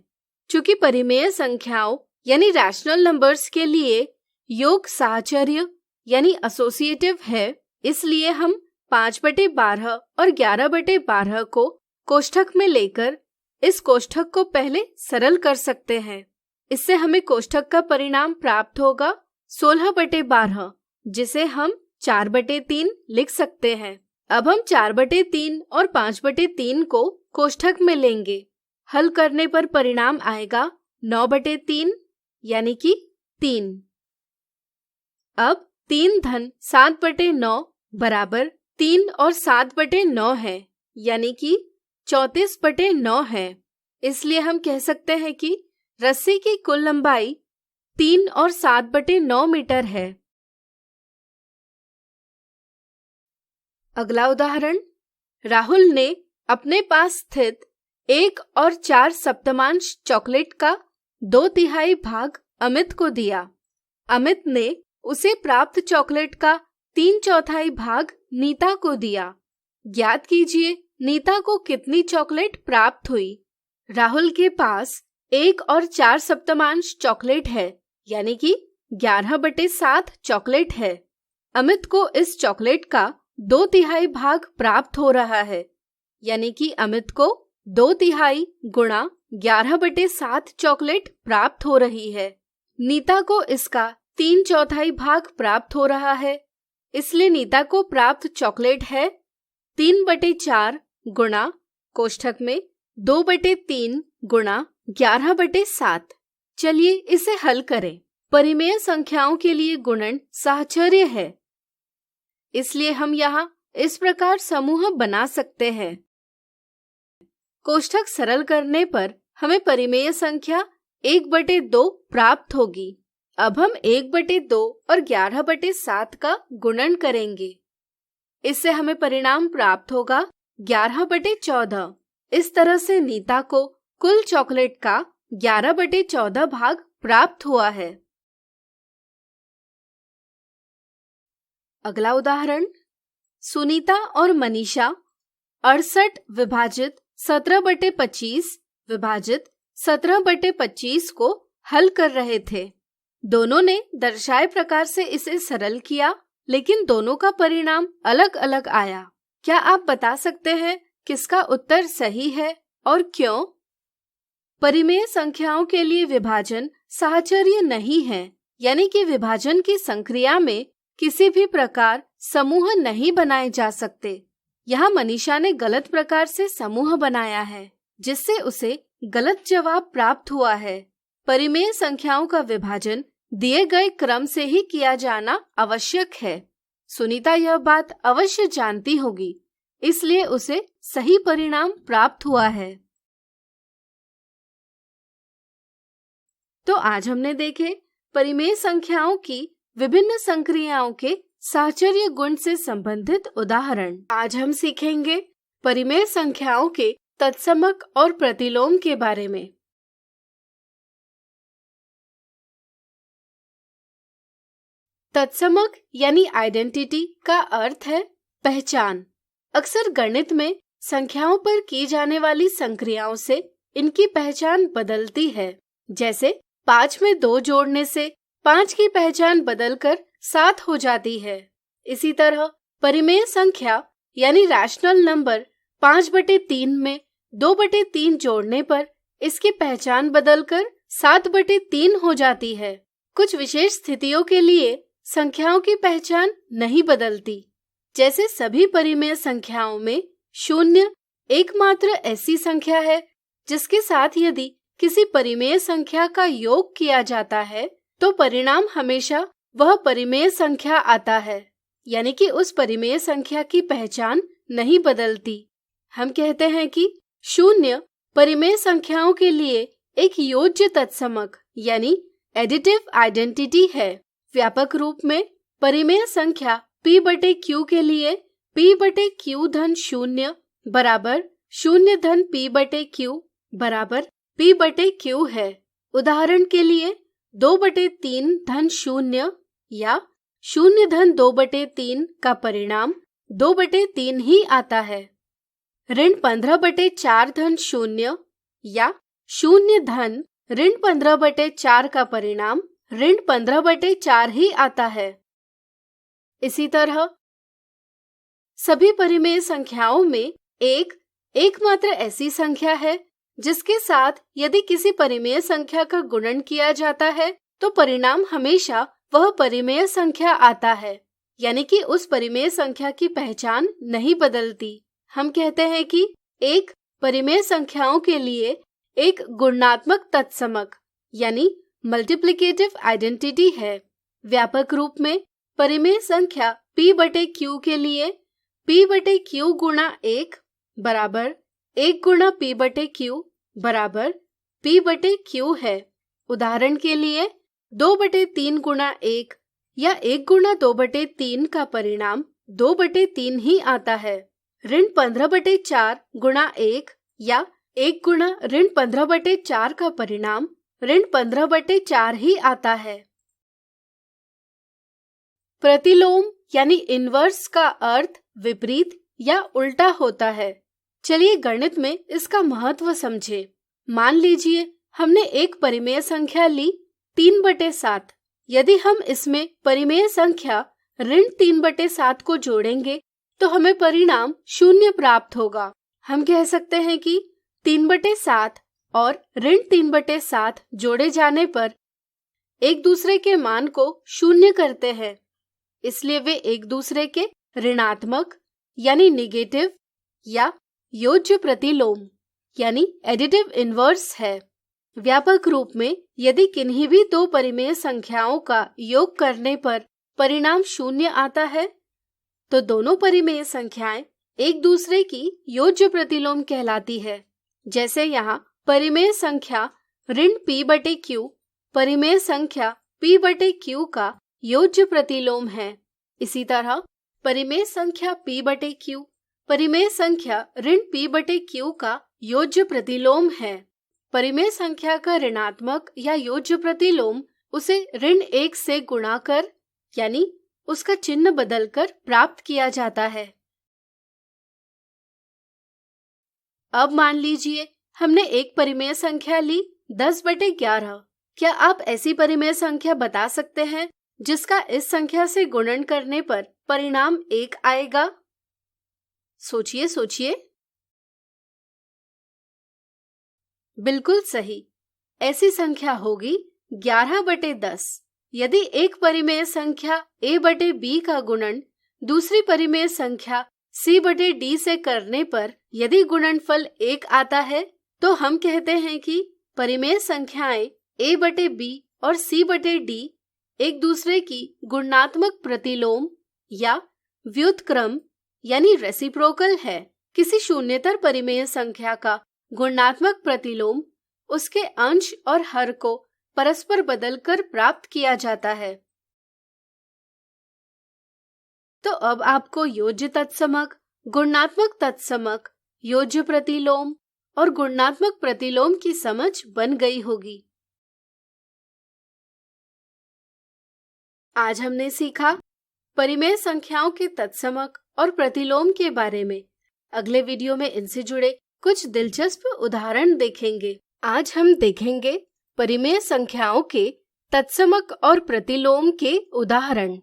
चूंकि परिमेय संख्याओं यानी रैशनल नंबर्स के लिए योग साहचर्य यानी एसोसिएटिव है, इसलिए हम 5/12 और 11/12 को कोष्ठक में लेकर इस कोष्ठक को पहले सरल कर सकते हैं। इससे हमें कोष्ठक का परिणाम प्राप्त होगा 16/12, जिसे हम 4/3 लिख सकते हैं। अब हम 4/3 और 5/3 को कोष्ठक में लेंगे। हल करने पर परिणाम आएगा 9/3 यानी कि 3। अब 3 धन 7/9 बराबर 3 और 7/9 है, यानी कि 34/9 है। इसलिए हम कह सकते हैं कि रस्सी की कुल लंबाई 3 और 7/9 मीटर है। अगला उदाहरण, राहुल ने अपने पास स्थित 1 और 4 सप्तमांश चॉकलेट का 2/3 भाग अमित को दिया। अमित ने उसे प्राप्त चॉकलेट का 3/4 भाग नीता को दिया। ज्ञात कीजिए नीता को कितनी चॉकलेट प्राप्त हुई। राहुल के पास 1 और 4 सप्तमांश चॉकलेट है, यानी कि 11/7 चॉकलेट है। अमित को इस चॉकलेट का 2/3 भाग प्राप्त हो रहा है, यानी कि अमित को 2/3 गुणा 11/7 चॉकलेट प्राप्त हो रही है। नीता को इसका 3/4 भाग प्राप्त हो रहा है, इसलिए नीता को प्राप्त चॉकलेट है 3/4 गुणा कोष्ठक में 2/3 गुणा 11/7। चलिए इसे हल करें। परिमेय संख्याओं के लिए गुणन साहचर्य है, इसलिए हम यहाँ इस प्रकार समूह बना सकते हैं। कोष्ठक सरल करने पर हमें परिमेय संख्या 1/2 प्राप्त होगी। अब हम 1/2 और 11/7 का गुणन करेंगे। इससे हमें परिणाम प्राप्त होगा 11/14। इस तरह से नीता को कुल चॉकलेट का 11/14 भाग प्राप्त हुआ है। अगला उदाहरण, सुनीता और मनीषा 68 विभाजित 17/25 विभाजित 17/25 को हल कर रहे थे। दोनों ने दर्शाए प्रकार से इसे सरल किया, लेकिन दोनों का परिणाम अलग अलग आया। क्या आप बता सकते हैं किसका उत्तर सही है और क्यों? परिमेय संख्याओं के लिए विभाजन साहचर्य नहीं है, यानी कि विभाजन की संक्रिया में किसी भी प्रकार समूह नहीं बनाए जा सकते। यहाँ मनीषा ने गलत प्रकार से समूह बनाया है, जिससे उसे गलत जवाब प्राप्त हुआ है। परिमेय संख्याओं का विभाजन दिए गए क्रम से ही किया जाना आवश्यक है। सुनीता यह बात अवश्य जानती होगी, इसलिए उसे सही परिणाम प्राप्त हुआ है। तो आज हमने देखे परिमेय संख्याओं की विभिन्न संक्रियाओं के साहचर्य गुण से संबंधित उदाहरण। आज हम सीखेंगे परिमेय संख्याओं के तत्समक और प्रतिलोम के बारे में। तत्समक यानी आइडेंटिटी का अर्थ है पहचान। अक्सर गणित में संख्याओं पर की जाने वाली संक्रियाओं से इनकी पहचान बदलती है। जैसे 5 में 2 जोड़ने से 5 की पहचान बदलकर 7 हो जाती है। इसी तरह परिमेय संख्या यानी रैशनल नंबर 5/3 में 2/3 जोड़ने पर इसकी पहचान बदलकर 7/3 हो जाती है। कुछ विशेष स्थितियों के लिए संख्याओं की पहचान नहीं बदलती। जैसे सभी परिमेय संख्याओं में 0 एकमात्र ऐसी संख्या है जिसके साथ यदि किसी परिमेय संख्या का योग किया जाता है तो परिणाम हमेशा वह परिमेय संख्या आता है, यानी कि उस परिमेय संख्या की पहचान नहीं बदलती। हम कहते हैं कि 0 परिमेय संख्याओं के लिए एक योज्य तत्समक यानी एडिटिव आइडेंटिटी है। व्यापक रूप में परिमेय संख्या p/q के लिए p/q-0 बराबर 0-p/q बराबर p/q है। उदाहरण के लिए 2/3-0 या 0-2/3 का परिणाम 2/3 ही आता है। ऋण 15/4-0 या 0-15/4 का परिणाम ऋण 15/4 ही आता है। इसी तरह सभी परिमेय संख्याओं में एकमात्र ऐसी संख्या है जिसके साथ यदि किसी परिमेय संख्या का गुणन किया जाता है तो परिणाम हमेशा वह परिमेय संख्या आता है, यानी कि उस परिमेय संख्या की पहचान नहीं बदलती। हम कहते हैं कि एक परिमेय संख्याओं के लिए एक गुणात्मक तत्समक यानी मल्टीप्लिकेटिव आइडेंटिटी है। व्यापक रूप में परिमेय संख्या p/q के लिए p/q गुणा 1 बराबर 1 गुणा p/q बराबर p/q है। उदाहरण के लिए 2/3 गुणा 1 या 1 गुणा 2/3 का परिणाम 2/3 ही आता है। ऋण 15/4 गुणा 1 या 1 गुणा ऋण 15/4 का परिणाम ऋण 15/4 ही आता है। प्रतिलोम यानी इनवर्स का अर्थ विपरीत या उल्टा होता है। चलिए गणित में इसका महत्व समझे। मान लीजिए हमने एक परिमेय संख्या ली 3/7। यदि हम इसमें परिमेय संख्या ऋण 3/7 को जोड़ेंगे तो हमें परिणाम 0 प्राप्त होगा। हम कह सकते हैं कि 3/7 और ऋण 3/7 जोड़े जाने पर एक दूसरे के मान को 0 करते हैं, इसलिए वे एक दूसरे के ऋणात्मक यानी निगेटिव या योज्य प्रतिलोम यानी एडिटिव इनवर्स है। व्यापक रूप में यदि किन्हीं भी 2 परिमेय संख्याओं का योग करने पर परिणाम 0 आता है तो दोनों परिमेय संख्याएं एक दूसरे की योज्य प्रतिलोम कहलाती है। जैसे यहाँ परिमेय संख्या ऋण p/q परिमेय संख्या p/q का योज्य प्रतिलोम है। इसी तरह परिमेय संख्या p/q परिमेय संख्या ऋण p/q का योज्य प्रतिलोम है। परिमेय संख्या का ऋणात्मक या योज्य प्रतिलोम उसे ऋण 1 से गुणा कर यानी उसका चिन्ह बदलकर प्राप्त किया जाता है। अब मान लीजिए हमने एक परिमेय संख्या ली 10/11। क्या आप ऐसी परिमेय संख्या बता सकते हैं जिसका इस संख्या से गुणन करने पर परिणाम 1 आएगा? सोचिए सोचिए। बिल्कुल सही, ऐसी संख्या होगी 11/10। यदि एक परिमेय संख्या a/b का गुणन दूसरी परिमेय संख्या c/d से करने पर यदि गुणनफल 1 आता है तो हम कहते हैं कि परिमेय संख्याएं A/B और C/D एक दूसरे की गुणात्मक प्रतिलोम या व्युत्क्रम यानी रेसिप्रोकल है। किसी शून्येतर परिमेय संख्या का गुणात्मक प्रतिलोम उसके अंश और हर को परस्पर बदलकर प्राप्त किया जाता है। तो अब आपको योज्य तत्समक, गुणात्मक तत्समक, योज्य प्रतिलोम और गुणात्मक प्रतिलोम की समझ बन गई होगी। आज हमने सीखा परिमेय संख्याओं के तत्समक और प्रतिलोम के बारे में। अगले वीडियो में इनसे जुड़े कुछ दिलचस्प उदाहरण देखेंगे। आज हम देखेंगे परिमेय संख्याओं के तत्समक और प्रतिलोम के उदाहरण।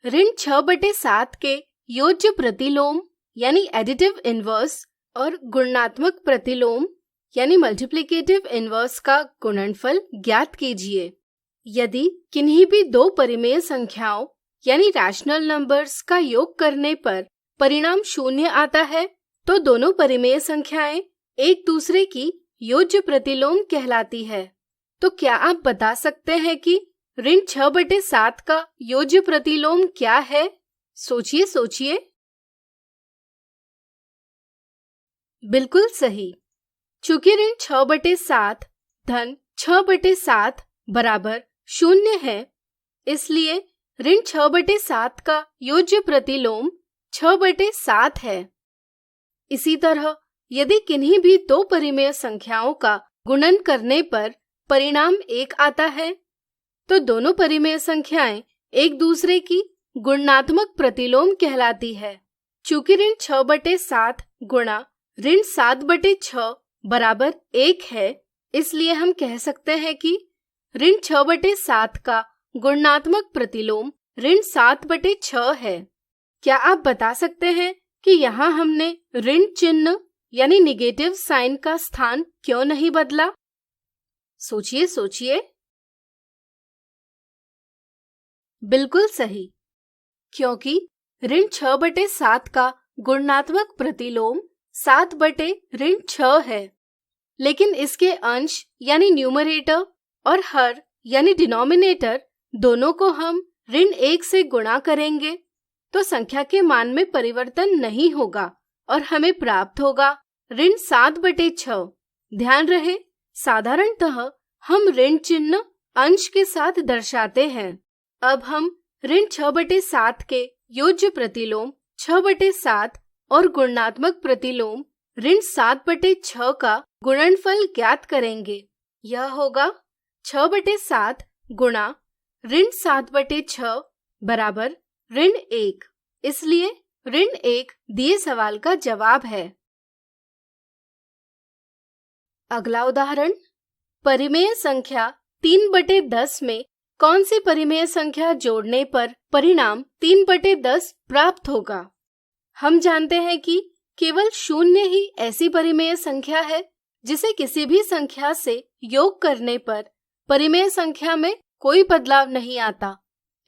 ऋण 6/7 के योज्य प्रतिलोम यानी एडिटिव इनवर्स और गुणात्मक प्रतिलोम यानी मल्टीप्लिकेटिव इनवर्स का गुणनफल ज्ञात कीजिए। यदि किन्हीं भी दो परिमेय संख्याओं यानी रैशनल नंबर्स का योग करने पर परिणाम 0 आता है तो दोनों परिमेय संख्याएं एक दूसरे की योज्य प्रतिलोम कहलाती है। तो क्या आप बता सकते हैं कि ऋण 6/7 का योज्य प्रतिलोम क्या है? सोचिए सोचिए। बिल्कुल सही। चूंकि ऋण 6/7 धन 6/7 बराबर 0 है, इसलिए ऋण 6/7 का योज्य प्रतिलोम 6/7 है। इसी तरह यदि किन्हीं भी दो परिमेय संख्याओं का गुणन करने पर परिणाम 1 आता है तो दोनों परिमेय संख्याएं एक दूसरे की गुणात्मक प्रतिलोम कहलाती है। चूंकि ऋण 6/7 गुणा ऋण 7/6 बराबर 1 है, इसलिए हम कह सकते हैं कि ऋण 6/7 का गुणात्मक प्रतिलोम ऋण 7/6 है। क्या आप बता सकते हैं कि यहाँ हमने ऋण चिन्ह यानी निगेटिव साइन का स्थान क्यों नहीं बदला? सोचिए सोचिए। बिल्कुल सही, क्योंकि ऋण 6/7 का गुणात्मक प्रतिलोम 7/6 है, लेकिन इसके अंश यानी न्यूमरेटर और हर यानी डिनोमिनेटर दोनों को हम ऋण 1 से गुणा करेंगे तो संख्या के मान में परिवर्तन नहीं होगा और हमें प्राप्त होगा ऋण 7/6। ध्यान रहे, साधारणतः हम ऋण चिन्ह अंश के साथ दर्शाते हैं। अब हम ऋण 6/7 के योज्य प्रतिलोम 6/7 और गुणात्मक प्रतिलोम ऋण 7/6 का गुणनफल ज्ञात करेंगे। यह होगा 6/7 गुणा ऋण 7/6 बराबर ऋण 1। इसलिए ऋण 1 दिए सवाल का जवाब है। अगला उदाहरण, परिमेय संख्या 3/10 में कौन सी परिमेय संख्या जोड़ने पर परिणाम 3/10 प्राप्त होगा? हम जानते हैं कि केवल 0 ही ऐसी परिमेय संख्या है जिसे किसी भी संख्या से योग करने पर परिमेय संख्या में कोई बदलाव नहीं आता।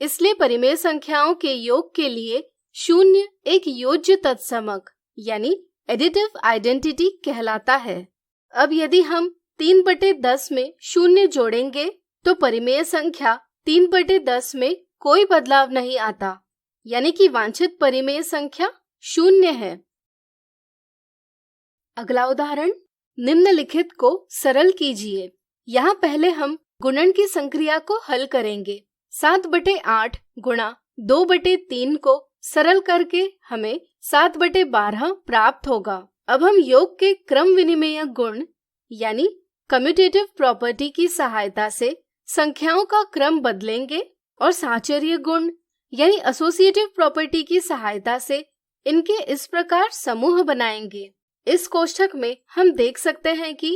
इसलिए परिमेय संख्याओं के योग के लिए 0 एक योज्य तत्समक यानी एडिटिव आइडेंटिटी कहलाता है। अब यदि हम 3/10 में 0 जोड़ेंगे तो परिमेय संख्या 3/10 में कोई बदलाव नहीं आता, यानी कि वांछित परिमेय संख्या 0 है। अगला उदाहरण, निम्नलिखित को सरल कीजिए। यहाँ पहले हम गुणन की संक्रिया को हल करेंगे। 7/8 गुणा 2/3 को सरल करके हमें 7/12 प्राप्त होगा। अब हम योग के क्रम विनिमेय गुण यानी कम्यूटेटिव प्रॉपर्टी की सहायता से संख्याओं का क्रम बदलेंगे और साहचर्य गुण यानी एसोसिएटिव प्रॉपर्टी की सहायता से इनके इस प्रकार समूह बनाएंगे। इस कोष्ठक में हम देख सकते हैं कि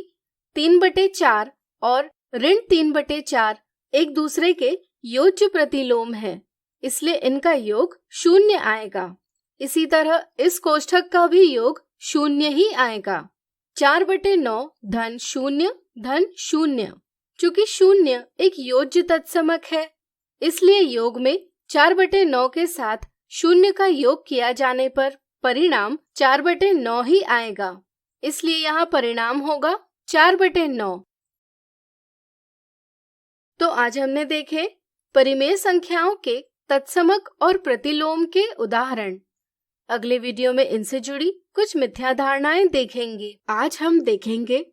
3/4 और ऋण 3/4 एक दूसरे के योज्य प्रतिलोम है, इसलिए इनका योग 0 आएगा। इसी तरह इस कोष्ठक का भी योग 0 ही आएगा। 4/9 धन 0 धन 0। चूंकि 0 एक योज्य तत्समक है, इसलिए योग में 4/9 के साथ 0 का योग किया जाने पर परिणाम 4/9 ही आएगा। इसलिए यहाँ परिणाम होगा 4/9। तो आज हमने देखे परिमेय संख्याओं के तत्समक और प्रतिलोम के उदाहरण। अगले वीडियो में इनसे जुड़ी कुछ मिथ्या धारणाएं देखेंगे। आज हम देखेंगे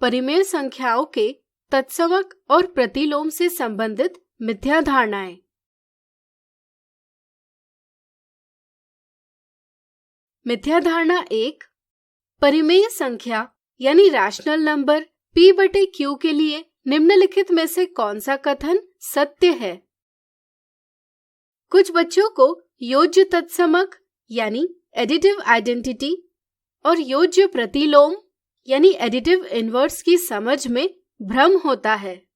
परिमेय संख्याओं के तत्समक और प्रतिलोम से संबंधित मिथ्या धारणाएं। मिथ्या धारणा 1, परिमेय संख्या यानी रैशनल नंबर p/q के लिए निम्नलिखित में से कौन सा कथन सत्य है? कुछ बच्चों को योज्य तत्समक यानी एडिटिव आइडेंटिटी और योज्य प्रतिलोम यानी एडिटिव इनवर्स की समझ में भ्रम होता है।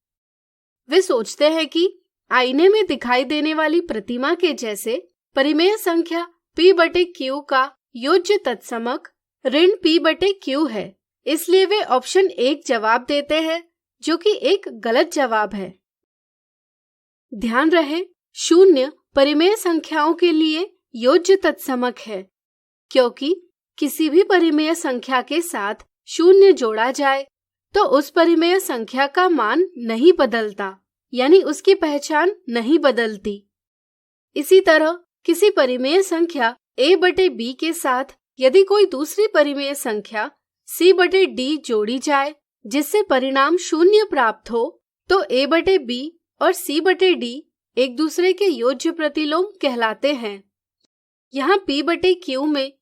वे सोचते हैं कि आईने में दिखाई देने वाली प्रतिमा के जैसे परिमेय संख्या p/q का योज्य तत्समक ऋण p/q है, इसलिए वे ऑप्शन 1 जवाब देते हैं, जो कि एक गलत जवाब है। ध्यान रहे, 0 परिमेय संख्याओं के लिए योज्य तत्समक है, क्योंकि किसी भी परिमेय संख्या के साथ 0 जोड़ा जाए तो उस परिमेय संख्या का मान नहीं बदलता, यानी उसकी पहचान नहीं बदलती। इसी तरह किसी परिमेय संख्या a/b के साथ यदि कोई दूसरी परिमेय संख्या c/d जोड़ी जाए जिससे परिणाम 0 प्राप्त हो, तो a/b और c/d एक दूसरे के योज्य प्रतिलोम कहलाते हैं। यहाँ p/q में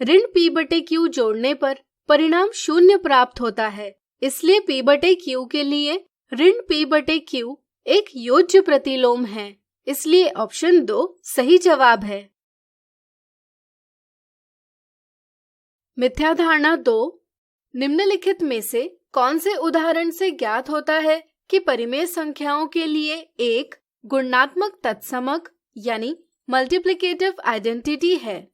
ऋण p/q जोड़ने पर परिणाम 0 प्राप्त होता है, इसलिए p/q के लिए ऋण p/q एक योज्य प्रतिलोम है, इसलिए ऑप्शन 2 सही जवाब है। मिथ्या धारणा 2, निम्नलिखित में से कौन से उदाहरण से ज्ञात होता है कि परिमेय संख्याओं के लिए एक गुणात्मक तत्समक यानी मल्टीप्लिकेटिव आइडेंटिटी है?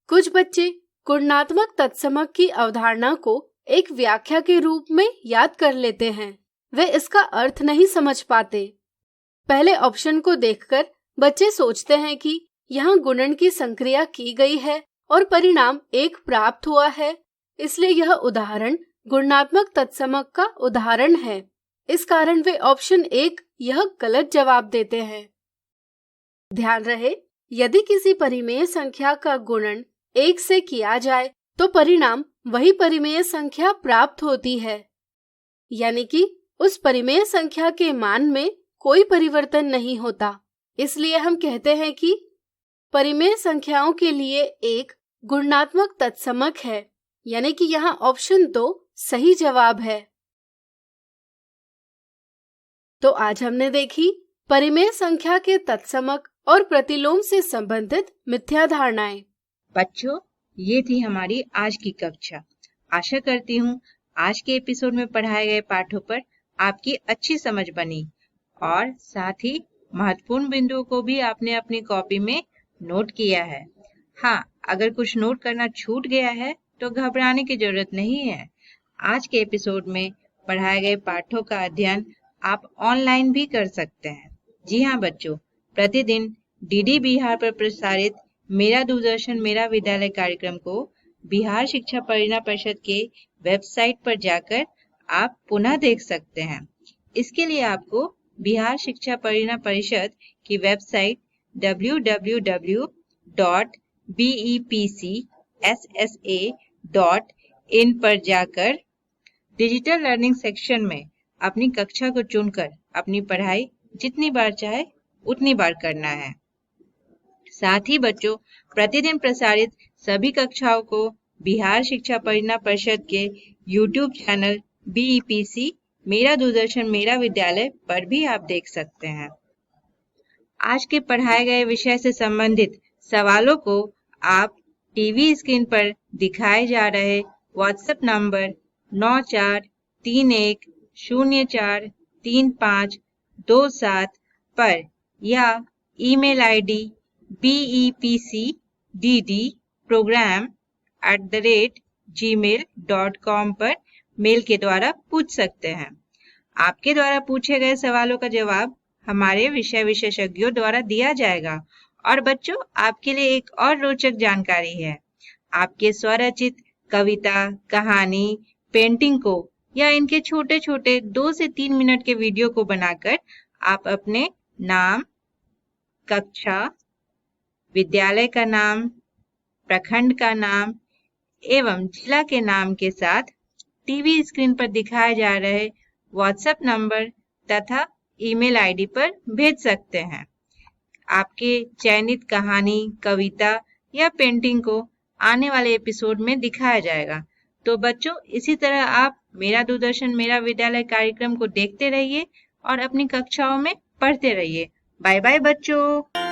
कुछ बच्चे गुणात्मक तत्समक की अवधारणा को एक व्याख्या के रूप में याद कर लेते हैं, वे इसका अर्थ नहीं समझ पाते। पहले ऑप्शन को देखकर बच्चे सोचते हैं कि यहाँ गुणन की संक्रिया की गई है और परिणाम 1 प्राप्त हुआ है, इसलिए यह उदाहरण गुणात्मक तत्समक का उदाहरण है। इस कारण वे ऑप्शन 1 यह गलत जवाब देते हैं। ध्यान रहे, यदि किसी परिमेय संख्या का गुणन 1 से किया जाए तो परिणाम वही परिमेय संख्या प्राप्त होती है, यानी कि उस परिमेय संख्या के मान में कोई परिवर्तन नहीं होता। इसलिए हम कहते हैं कि परिमेय संख्याओं के लिए एक गुणात्मक तत्समक है, यानी कि यहाँ ऑप्शन 2 सही जवाब है। तो आज हमने देखी परिमेय संख्या के तत्समक और प्रतिलोम से संबंधित मिथ्या धारणाएं। बच्चों, ये थी हमारी आज की कक्षा। आशा करती हूँ आज के एपिसोड में पढ़ाए गए पाठों पर आपकी अच्छी समझ बनी और साथ ही महत्वपूर्ण बिंदुओं को भी आपने अपनी कॉपी में नोट किया है। हाँ, अगर कुछ नोट करना छूट गया है तो घबराने की जरूरत नहीं है। आज के एपिसोड में पढ़ाए गए पाठों का अध्ययन आप ऑनलाइन भी कर सकते हैं। जी हाँ बच्चों, प्रतिदिन डीडी बिहार पर प्रसारित मेरा दूरदर्शन मेरा विद्यालय कार्यक्रम को बिहार शिक्षा परियोजना परिषद के वेबसाइट पर जाकर आप पुनः देख सकते हैं। इसके लिए आपको बिहार शिक्षा परियोजना परिषद की वेबसाइट www.bepcssa.in पर जाकर डिजिटल लर्निंग सेक्शन में अपनी कक्षा को चुनकर अपनी पढ़ाई जितनी बार चाहे उतनी बार करना है। साथ ही बच्चों, प्रतिदिन प्रसारित सभी कक्षाओं को बिहार शिक्षा परियोजना परिषद के YouTube चैनल BEPC मेरा दूरदर्शन मेरा विद्यालय पर भी आप देख सकते हैं। आज के पढ़ाए गए विषय से संबंधित सवालों को आप टीवी स्क्रीन पर दिखाए जा रहे व्हाट्सएप नंबर 9431043527 पर या ईमेल आईडी bepcddprogram@gmail.com पर मेल के द्वारा पूछ सकते हैं। आपके द्वारा पूछे गए सवालों का जवाब हमारे विषय विशेषज्ञों द्वारा दिया जाएगा। और बच्चों, आपके लिए एक और रोचक जानकारी है। आपके स्वरचित कविता, कहानी, पेंटिंग को या इनके छोटे छोटे 2 से 3 मिनट के वीडियो को बनाकर आप अपने नाम, कक्षा, विद्यालय का नाम, प्रखंड का नाम एवं जिला के नाम के साथ टीवी स्क्रीन पर दिखाए जा रहे व्हाट्सएप नंबर तथा ईमेल आईडी पर भेज सकते हैं। आपके चयनित कहानी, कविता या पेंटिंग को आने वाले एपिसोड में दिखाया जाएगा। तो बच्चों, इसी तरह आप मेरा दूरदर्शन मेरा विद्यालय कार्यक्रम को देखते रहिए और अपनी कक्षाओं में पढ़ते रहिए। बाय बाय बच्चों।